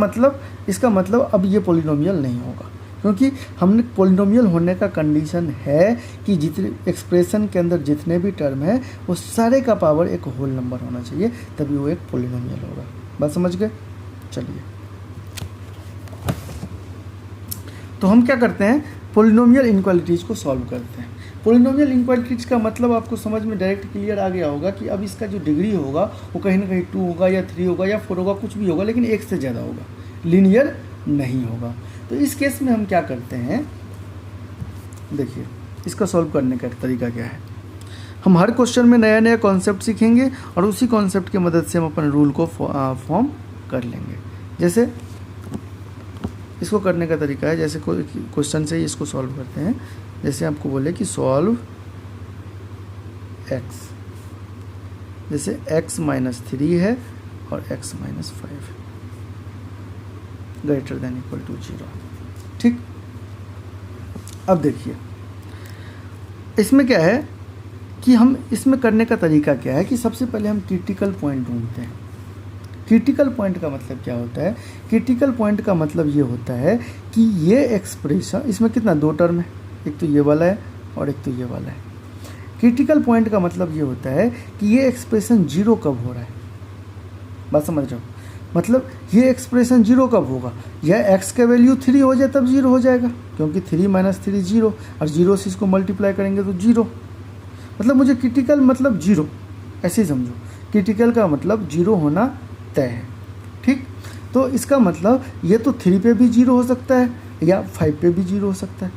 मतलब अब ये पॉलिनोमियल नहीं होगा, क्योंकि हमने पॉलिनोमियल होने का कंडीशन है कि जितने एक्सप्रेशन के अंदर जितने भी टर्म है वो सारे का पावर एक होल नंबर होना चाहिए, तभी वो एक पॉलिनोमियल होगा। बात समझ गए? चलिए, तो हम क्या करते हैं? पॉलिनोमियल इनक्वालिटीज़ को सॉल्व करते हैं। पॉलिनोमियल इनक्वालिटीज़ का मतलब आपको समझ में डायरेक्ट क्लियर आ गया होगा कि अब इसका जो डिग्री होगा वो कहीं ना कहीं 2 होगा या 3 होगा या 4 होगा, कुछ भी होगा, लेकिन 1 से ज़्यादा होगा, लीनियर नहीं होगा। तो इस केस में हम क्या करते हैं? देखिए इसका सॉल्व करने का तरीका क्या है। हम हर क्वेश्चन में नया नया कॉन्सेप्ट सीखेंगे और उसी कॉन्सेप्ट की मदद से हम अपन रूल को फॉर्म कर लेंगे। जैसे इसको करने का तरीका है, जैसे कोई क्वेश्चन से ही इसको सॉल्व करते हैं। जैसे आपको बोले कि सॉल्व x, जैसे x -3 है और x -5 greater than equal to 0। ठीक। अब देखिए इसमें क्या है कि हम इसमें करने का तरीका क्या है कि सबसे पहले हम क्रिटिकल पॉइंट ढूंढते हैं। क्रिटिकल पॉइंट का मतलब क्या होता है? क्रिटिकल पॉइंट का मतलब ये होता है कि ये एक्सप्रेशन, इसमें कितना 2 टर्म है, एक तो ये वाला है और एक तो ये वाला है। क्रिटिकल पॉइंट का मतलब ये होता है कि ये एक्सप्रेशन 0 कब हो रहा है। बात समझ रहे हो? मतलब ये एक्सप्रेशन 0 कब होगा? या x का वैल्यू 3 हो जाए तब 0 हो जाएगा, क्योंकि 3 - 3 0 और 0 से इसको मल्टीप्लाई करेंगे तो 0। मतलब मुझे क्रिटिकल मतलब 0 ऐसे ही समझो। क्रिटिकल का मतलब 0 होना तय है। ठीक। तो इसका मतलब ये तो 3 पे भी 0 हो सकता है या 5 पे भी 0 हो सकता है।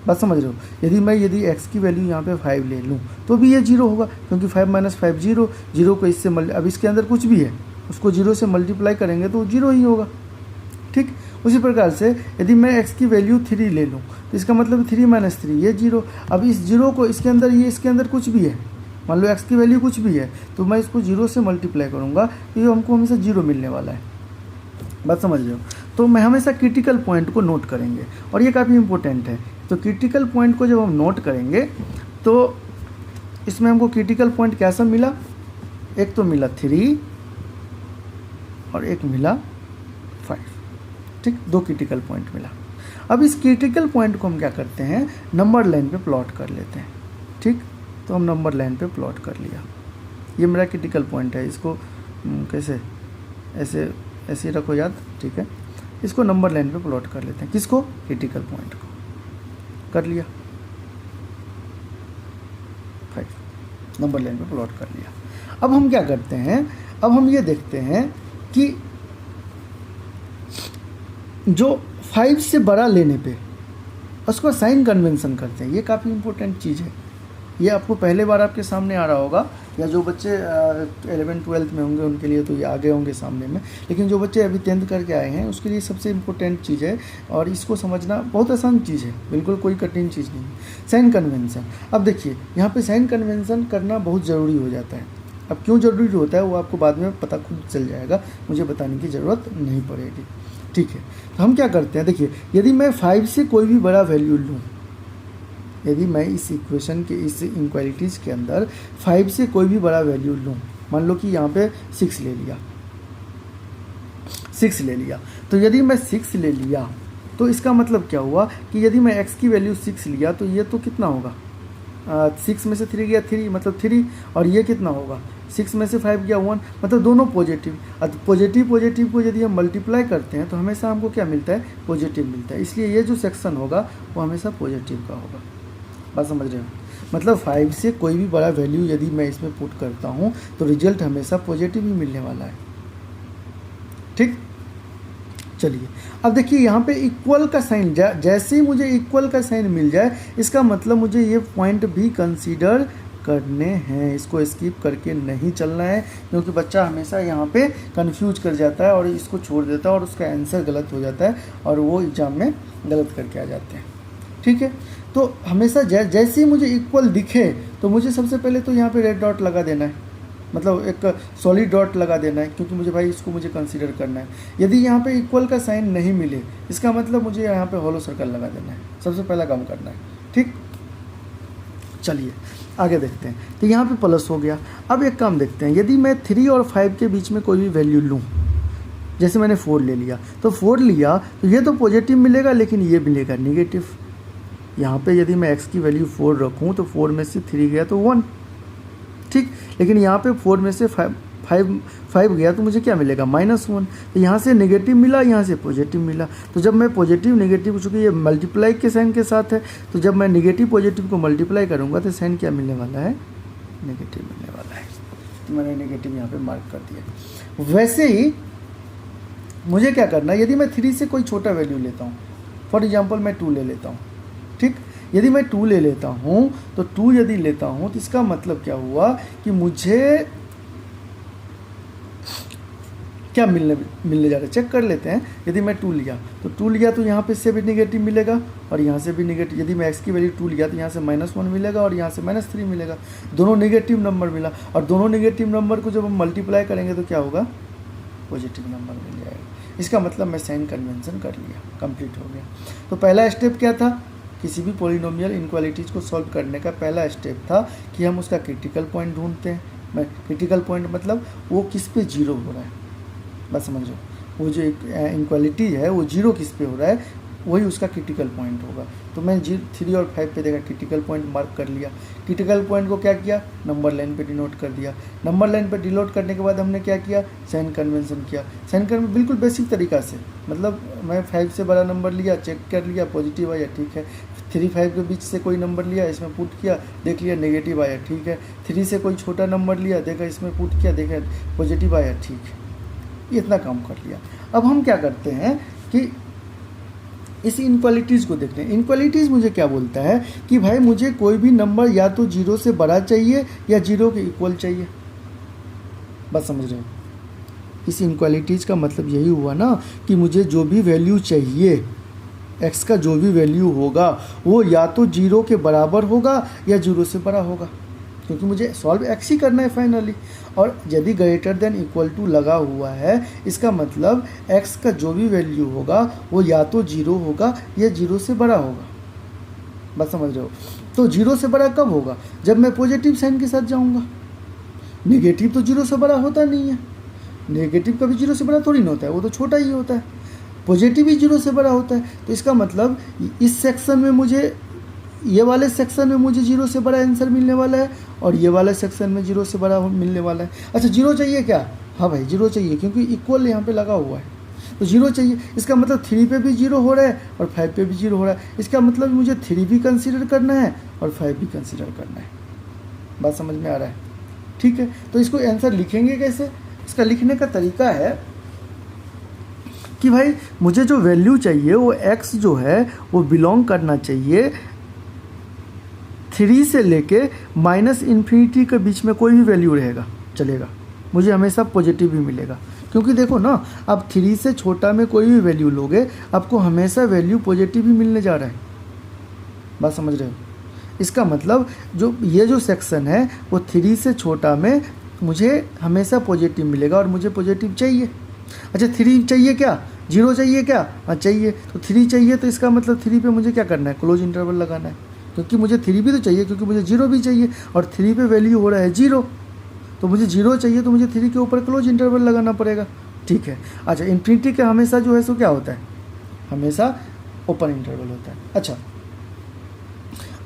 बात समझ रहे हो? यदि x की वैल्यू यहाँ पे 5 ले लूँ तो भी ये 0 होगा, क्योंकि 5 - 5 0, 0 को इससे अब इसके अंदर कुछ भी है उसको 0 से मल्टीप्लाई करेंगे तो 0 ही होगा। ठीक। उसी प्रकार से यदि मैं x की वैल्यू 3 ले लूँ तो इसका मतलब 3 - 3 ये 0। अब इस 0 को इसके अंदर कुछ भी है, मान लो x की वैल्यू कुछ भी है, तो मैं इसको 0 से मल्टीप्लाई करूँगा तो ये हमको हमेशा 0 मिलने वाला है। बात समझ रहे हो? तो मैं हमेशा क्रिटिकल पॉइंट को नोट करेंगे और ये काफ़ी इंपॉर्टेंट है। तो क्रिटिकल पॉइंट को जब हम नोट करेंगे तो इसमें हमको क्रिटिकल पॉइंट कैसा मिला? एक तो मिला 3 और एक मिला 5। ठीक। 2 क्रिटिकल पॉइंट मिला। अब इस क्रिटिकल पॉइंट को हम क्या करते हैं? नंबर लाइन पे प्लॉट कर लेते हैं। ठीक। तो हम नंबर लाइन पे प्लॉट कर लिया। ये मेरा क्रिटिकल पॉइंट है, इसको कैसे ऐसे रखो याद। ठीक है। इसको नंबर लाइन पे प्लॉट कर लेते हैं। किसको? क्रिटिकल पॉइंट को। कर लिया 5 नंबर लाइन पे प्लॉट कर लिया। अब हम क्या करते हैं? अब हम ये देखते हैं कि जो 5 से बड़ा लेने पे उसको साइन कन्वेंशन करते हैं। ये काफ़ी इंपॉर्टेंट चीज़ है। ये आपको पहले बार आपके सामने आ रहा होगा, या जो बच्चे 11th-12th में होंगे उनके लिए तो ये आगे होंगे सामने में, लेकिन जो बच्चे अभी 10th करके आए हैं उसके लिए सबसे इम्पोर्टेंट चीज़ है, और इसको समझना बहुत आसान चीज़ है, बिल्कुल कोई कठिन चीज़ नहीं है। साइन कन्वेंशन, अब देखिए यहाँ पे साइन कन्वेंशन करना बहुत ज़रूरी हो जाता है। अब क्यों ज़रूरी होता है वो आपको बाद में पता खुद चल जाएगा, मुझे बताने की ज़रूरत नहीं पड़ेगी, ठीक है। तो हम क्या करते हैं, देखिए यदि मैं 5 से कोई भी बड़ा वैल्यू लूँ, यदि मैं इस इक्वेशन के इस इनक्वालिटीज़ के अंदर 5 से कोई भी बड़ा वैल्यू लूँ, मान लो कि यहाँ पे 6 ले लिया, 6 ले लिया, तो यदि मैं 6 ले लिया तो इसका मतलब क्या हुआ कि यदि मैं x की वैल्यू 6 लिया तो ये तो कितना होगा, 6 में से 3 गया 3, मतलब 3, और ये कितना होगा 6 में से 5 गया 1, मतलब दोनों पॉजिटिव। अब पॉजिटिव पॉजिटिव को यदि हम मल्टीप्लाई करते हैं तो हमेशा हमको क्या मिलता है, पॉजिटिव मिलता है, इसलिए ये जो सेक्शन होगा वो हमेशा पॉजिटिव का होगा। बात समझ रहे हो, मतलब 5 से कोई भी बड़ा वैल्यू यदि मैं इसमें पुट करता हूँ तो रिजल्ट हमेशा पॉजिटिव ही मिलने वाला है, ठीक। चलिए अब देखिए यहाँ पे इक्वल का साइन, जैसे ही मुझे इक्वल का साइन मिल जाए इसका मतलब मुझे ये पॉइंट भी कंसीडर करने हैं, इसको स्किप करके नहीं चलना है, क्योंकि बच्चा हमेशा यहाँ पे कंफ्यूज कर जाता है और इसको छोड़ देता है और उसका आंसर गलत हो जाता है और वो एग्ज़ाम में गलत करके आ जाते हैं, ठीक है। तो हमेशा जैसे ही मुझे इक्वल दिखे तो मुझे सबसे पहले तो यहाँ पे रेड डॉट लगा देना है, मतलब एक सॉलिड डॉट लगा देना है, क्योंकि मुझे भाई इसको मुझे कंसीडर करना है। यदि यहाँ पे इक्वल का साइन नहीं मिले इसका मतलब मुझे यहाँ पे हॉलो सर्कल लगा देना है, सबसे पहला काम करना है, ठीक। चलिए आगे देखते हैं, तो यहाँ पे प्लस हो गया। अब एक काम देखते हैं, यदि मैं 3 और 5 के बीच में कोई भी वैल्यू लूँ, जैसे मैंने 4 ले लिया, तो 4 लिया तो ये तो पॉजिटिव मिलेगा लेकिन ये मिलेगा निगेटिव। यहाँ पे यदि मैं x की वैल्यू 4 रखूँ तो 4 में से 3 गया तो 1, ठीक, लेकिन यहाँ पे 4 में से 5 गया तो मुझे क्या मिलेगा, -1। तो यहाँ से नेगेटिव मिला, यहाँ से पॉजिटिव मिला, तो जब मैं पॉजिटिव नेगेटिव, चूँकि ये मल्टीप्लाई के साइन के साथ है, तो जब मैं नेगेटिव पॉजिटिव को मल्टीप्लाई करूँगा तो साइन क्या मिलने वाला है, नेगेटिव मिलने वाला है। तो मैंने नेगेटिव यहाँ पे मार्क कर दिया। वैसे ही मुझे क्या करना है, यदि मैं 3 से कोई छोटा वैल्यू लेता हूँ, फॉर एग्जाम्पल मैं 2 ले लेता हूँ, ठीक। यदि मैं 2 ले लेता हूँ तो 2 यदि लेता हूँ तो इसका मतलब क्या हुआ कि मुझे क्या मिलने जा रहा है, चेक कर लेते हैं। यदि मैं 2 लिया तो यहाँ पे से भी नेगेटिव मिलेगा और यहाँ से भी नेगेटिव। यदि मैं x की वैल्यू 2 लिया तो यहाँ से -1 मिलेगा और यहाँ से -3 मिलेगा, दोनों नेगेटिव नंबर मिला, और दोनों नेगेटिव नंबर को जब हम मल्टीप्लाई करेंगे तो क्या होगा, पॉजिटिव नंबर मिल जाएगा। इसका मतलब मैं साइन कन्वेंशन कर लिया, कंप्लीट हो गया। तो पहला स्टेप क्या था, किसी भी पॉलिनोमियल इनक्वालिटीज़ को सॉल्व करने का पहला स्टेप था कि हम उसका क्रिटिकल पॉइंट ढूंढते हैं। मैं क्रिटिकल पॉइंट मतलब वो किस पे जीरो हो रहा है, बस समझो, वो जो इनक्वालिटी है वो जीरो किस पे हो रहा है, वही उसका क्रिटिकल पॉइंट होगा। तो मैं 3 और 5 पे देखा, क्रिटिकल पॉइंट मार्क कर लिया। क्रिटिकल पॉइंट को क्या किया, नंबर लाइन पे डिनोट कर दिया। नंबर लाइन पे डिनोट करने के बाद हमने क्या किया, साइन कन्वेंशन किया। साइन कन्वेंशन बिल्कुल बेसिक तरीका से, मतलब मैं 5 से बड़ा नंबर लिया, चेक कर लिया, पॉजिटिव आया, ठीक है। 3-5 के बीच से कोई नंबर लिया, इसमें पुट किया, देख लिया नेगेटिव आया, ठीक है। 3 से कोई छोटा नंबर लिया, देखा इसमें पुट किया, देखा पॉजिटिव आया, ठीक है। इतना काम कर लिया। अब हम क्या करते हैं कि इस इनक्वालिटीज़ को देखते हैं। इनक्वालिटीज़ मुझे क्या बोलता है कि भाई मुझे कोई भी नंबर या तो 0 से बड़ा चाहिए या 0 के इक्वल चाहिए, बस समझ रहे हो। इस इनक्वालिटीज़ का मतलब यही हुआ ना कि मुझे जो भी वैल्यू चाहिए, x का जो भी वैल्यू होगा वो या तो 0 के बराबर होगा या 0 से बड़ा होगा, क्योंकि मुझे सॉल्व x ही करना है फाइनली। और यदि ग्रेटर देन इक्वल टू लगा हुआ है, इसका मतलब x का जो भी वैल्यू होगा वो या तो 0 होगा या 0 से बड़ा होगा, बस समझ रहे हो। तो 0 से बड़ा कब होगा, जब मैं पॉजिटिव साइन के साथ जाऊंगा। नेगेटिव तो 0 से बड़ा होता नहीं है, नेगेटिव कभी 0 से बड़ा थोड़ी ना होता है, वो तो छोटा ही होता है। पॉजिटिव ही 0 से बड़ा होता है। तो इसका मतलब इस सेक्शन में मुझे, ये वाले सेक्शन में मुझे 0 से बड़ा आंसर मिलने वाला है और ये वाले सेक्शन में 0 से बड़ा मिलने वाला है। अच्छा 0 चाहिए क्या, हाँ भाई 0 चाहिए, क्योंकि इक्वल यहाँ पे लगा हुआ है, तो 0 चाहिए। इसका मतलब 3 पे भी 0 हो रहा है और 5 पे भी 0 हो रहा है। इसका मतलब मुझे 3 भी कंसीडर करना है और 5 भी कंसीडर करना है, बात समझ में आ रहा है, ठीक है। तो इसको आंसर लिखेंगे कैसे, इसका लिखने का तरीका है कि भाई मुझे जो वैल्यू चाहिए वो x जो है वो बिलोंग करना चाहिए 3 से लेके -इन्फिनिटी के बीच में कोई भी वैल्यू रहेगा चलेगा, मुझे हमेशा पॉजिटिव ही मिलेगा। क्योंकि देखो ना, आप 3 से छोटा में कोई भी वैल्यू लोगे आपको हमेशा वैल्यू पॉजिटिव ही मिलने जा रहा है। बात समझ रहे हो? इसका मतलब जो ये जो सेक्शन है वो 3 से छोटा में मुझे हमेशा पॉजिटिव मिलेगा और मुझे पॉजिटिव चाहिए। अच्छा 3 चाहिए क्या, 0 चाहिए क्या? हाँ चाहिए। तो 3 चाहिए तो इसका मतलब 3 पे मुझे क्या करना है, क्लोज इंटरवल लगाना है, क्योंकि मुझे 3 भी तो चाहिए, क्योंकि मुझे 0 भी चाहिए और 3 पे वैल्यू हो रहा है 0, तो मुझे 0 चाहिए तो मुझे 3 के ऊपर क्लोज इंटरवल लगाना पड़ेगा। ठीक है। अच्छा इन्फिनिटी का हमेशा जो है सो क्या होता है, हमेशा ओपन इंटरवल होता है। अच्छा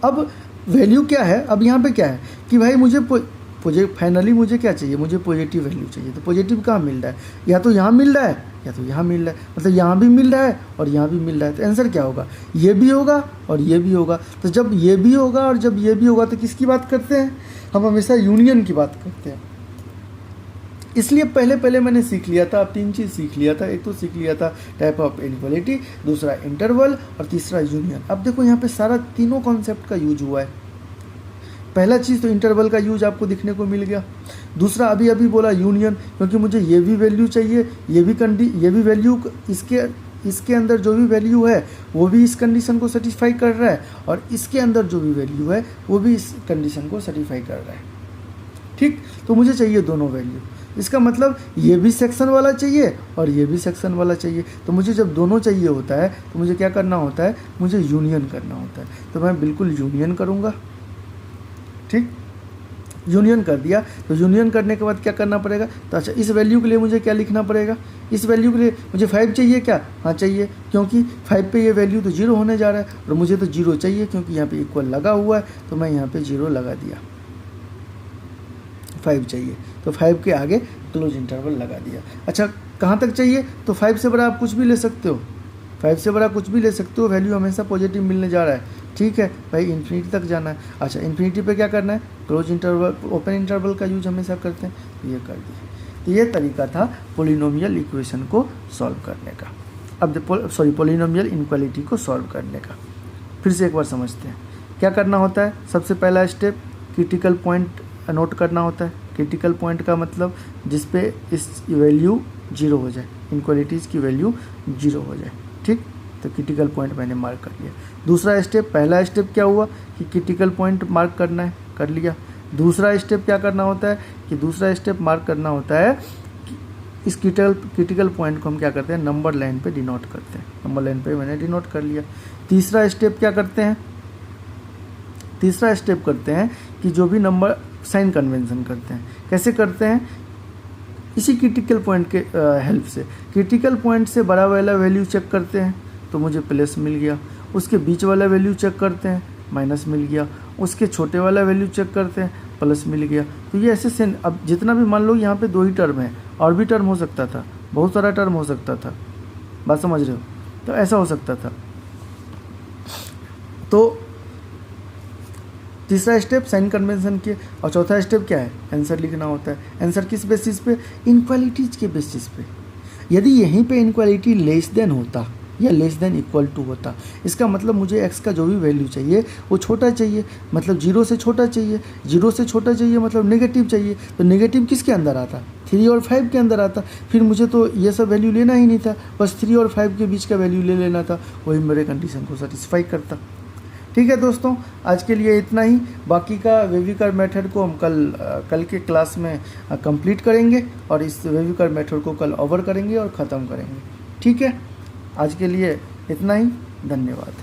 अब वैल्यू क्या है, अब यहाँ पे क्या है कि भाई मुझे फाइनली मुझे क्या चाहिए, मुझे पॉजिटिव वैल्यू चाहिए। तो पॉजिटिव कहाँ मिल रहा है, या तो यहाँ मिल रहा है या तो यहाँ मिल रहा है, मतलब यहाँ भी मिल रहा है और यहाँ भी मिल रहा है। तो आंसर क्या होगा, ये भी होगा और ये भी होगा। तो जब ये भी होगा और जब ये भी होगा तो किसकी बात करते हैं, हम हमेशा यूनियन की बात करते हैं। इसलिए पहले मैंने सीख लिया था, अब 3 चीज़ सीख लिया था। एक तो सीख लिया था टाइप ऑफ इनइक्वालिटी, दूसरा इंटरवल और तीसरा यूनियन। अब देखो यहाँ पे सारा तीनों कॉन्सेप्ट का यूज हुआ है। पहला चीज़ तो इंटरवल का यूज आपको दिखने को मिल गया। दूसरा अभी बोला यूनियन, क्योंकि मुझे ये भी वैल्यू चाहिए, ये भी वैल्यू इसके अंदर जो भी वैल्यू है वो भी इस कंडीशन को सेटिस्फाई कर रहा है और इसके अंदर जो भी वैल्यू है वो भी इस कंडीशन को सेटिस्फाई कर रहा है। ठीक, तो मुझे चाहिए दोनों वैल्यू। इसका मतलब ये भी सेक्शन वाला चाहिए और ये भी सेक्शन वाला चाहिए। तो मुझे जब दोनों चाहिए होता है तो मुझे क्या करना होता है, मुझे यूनियन करना होता है। तो मैं बिल्कुल यूनियन करूँगा। ठीक, यूनियन कर दिया। तो यूनियन करने के बाद क्या करना पड़ेगा, तो अच्छा इस वैल्यू के लिए मुझे क्या लिखना पड़ेगा, इस वैल्यू के लिए मुझे 5 चाहिए क्या, हाँ चाहिए, क्योंकि 5 पे ये वैल्यू तो 0 होने जा रहा है और मुझे तो 0 चाहिए क्योंकि यहाँ पे इक्वल लगा हुआ है। तो मैं यहाँ पे 0 लगा दिया, 5 चाहिए तो 5 के आगे क्लोज इंटरवल लगा दिया। अच्छा कहाँ तक चाहिए, तो 5 से बड़ा आप कुछ भी ले सकते हो, 5 से बड़ा कुछ भी ले सकते हो, वैल्यू हमेशा पॉजिटिव मिलने जा रहा है। ठीक है भाई, इन्फिनिटी तक जाना है। अच्छा इन्फिनिटी पे क्या करना है, क्लोज इंटरवल ओपन इंटरवल का यूज हमेशा करते हैं, ये कर दिया। तो ये तरीका था पोलिनोमियल इक्वेशन को सॉल्व करने का, अब पोलिनोमियल इनक्वालिटी को सॉल्व करने का। फिर से एक बार समझते हैं क्या करना होता है। सबसे पहला स्टेप क्रिटिकल पॉइंट नोट करना होता है। क्रिटिकल पॉइंट का मतलब जिस पे इस वैल्यू 0 हो जाए, इनक्वालिटीज़ की वैल्यू 0 हो जाए। ठीक, तो क्रिटिकल पॉइंट मैंने मार्क कर लिया। दूसरा स्टेप, पहला स्टेप क्या हुआ कि क्रिटिकल पॉइंट मार्क करना है, कर लिया। दूसरा स्टेप क्या करना होता है कि दूसरा स्टेप मार्क करना होता है कि इस क्रिटिकल पॉइंट को हम क्या करते हैं, नंबर लाइन पे डिनोट करते हैं। नंबर लाइन पे मैंने डिनोट कर लिया। तीसरा स्टेप क्या करते हैं, तीसरा स्टेप करते हैं कि जो भी नंबर साइन कन्वेंशन करते हैं। कैसे करते हैं, इसी क्रिटिकल पॉइंट के हेल्प से। क्रिटिकल पॉइंट से बड़ा वाला वैल्यू चेक करते हैं तो मुझे प्लस मिल गया, उसके बीच वाला वैल्यू चेक करते हैं माइनस मिल गया, उसके छोटे वाला वैल्यू चेक करते हैं प्लस मिल गया। तो ये ऐसे से अब जितना भी मान लो यहाँ पे 2 ही टर्म है, और भी टर्म हो सकता था, बहुत सारा टर्म हो सकता था, बात समझ रहे हो, तो ऐसा हो सकता था। तो तीसरा स्टेप साइन कन्वेंशन के, और चौथा स्टेप क्या है, आंसर लिखना होता है। आंसर किस बेसिस पे, इनक्वालिटीज़ के बेसिस पे। यदि यहीं पे इनक्वालिटी लेस देन होता या लेस देन इक्वल टू होता, इसका मतलब मुझे x का जो भी वैल्यू चाहिए वो छोटा चाहिए, मतलब 0 से छोटा चाहिए। 0 से छोटा चाहिए मतलब नेगेटिव चाहिए, तो नेगेटिव किसके अंदर आता, 3 और 5 के अंदर आता। फिर मुझे तो ये सब वैल्यू लेना ही नहीं था, बस 3 और 5 के बीच का वैल्यू ले लेना था, वही मेरे कंडीशन को सेटिस्फाई करता। ठीक है दोस्तों, आज के लिए इतना ही। बाकी का वेविकर मेथड को हम कल के क्लास में कंप्लीट करेंगे और इस वेविकर मेथड को कल ओवर करेंगे और ख़त्म करेंगे। ठीक है, आज के लिए इतना ही, धन्यवाद।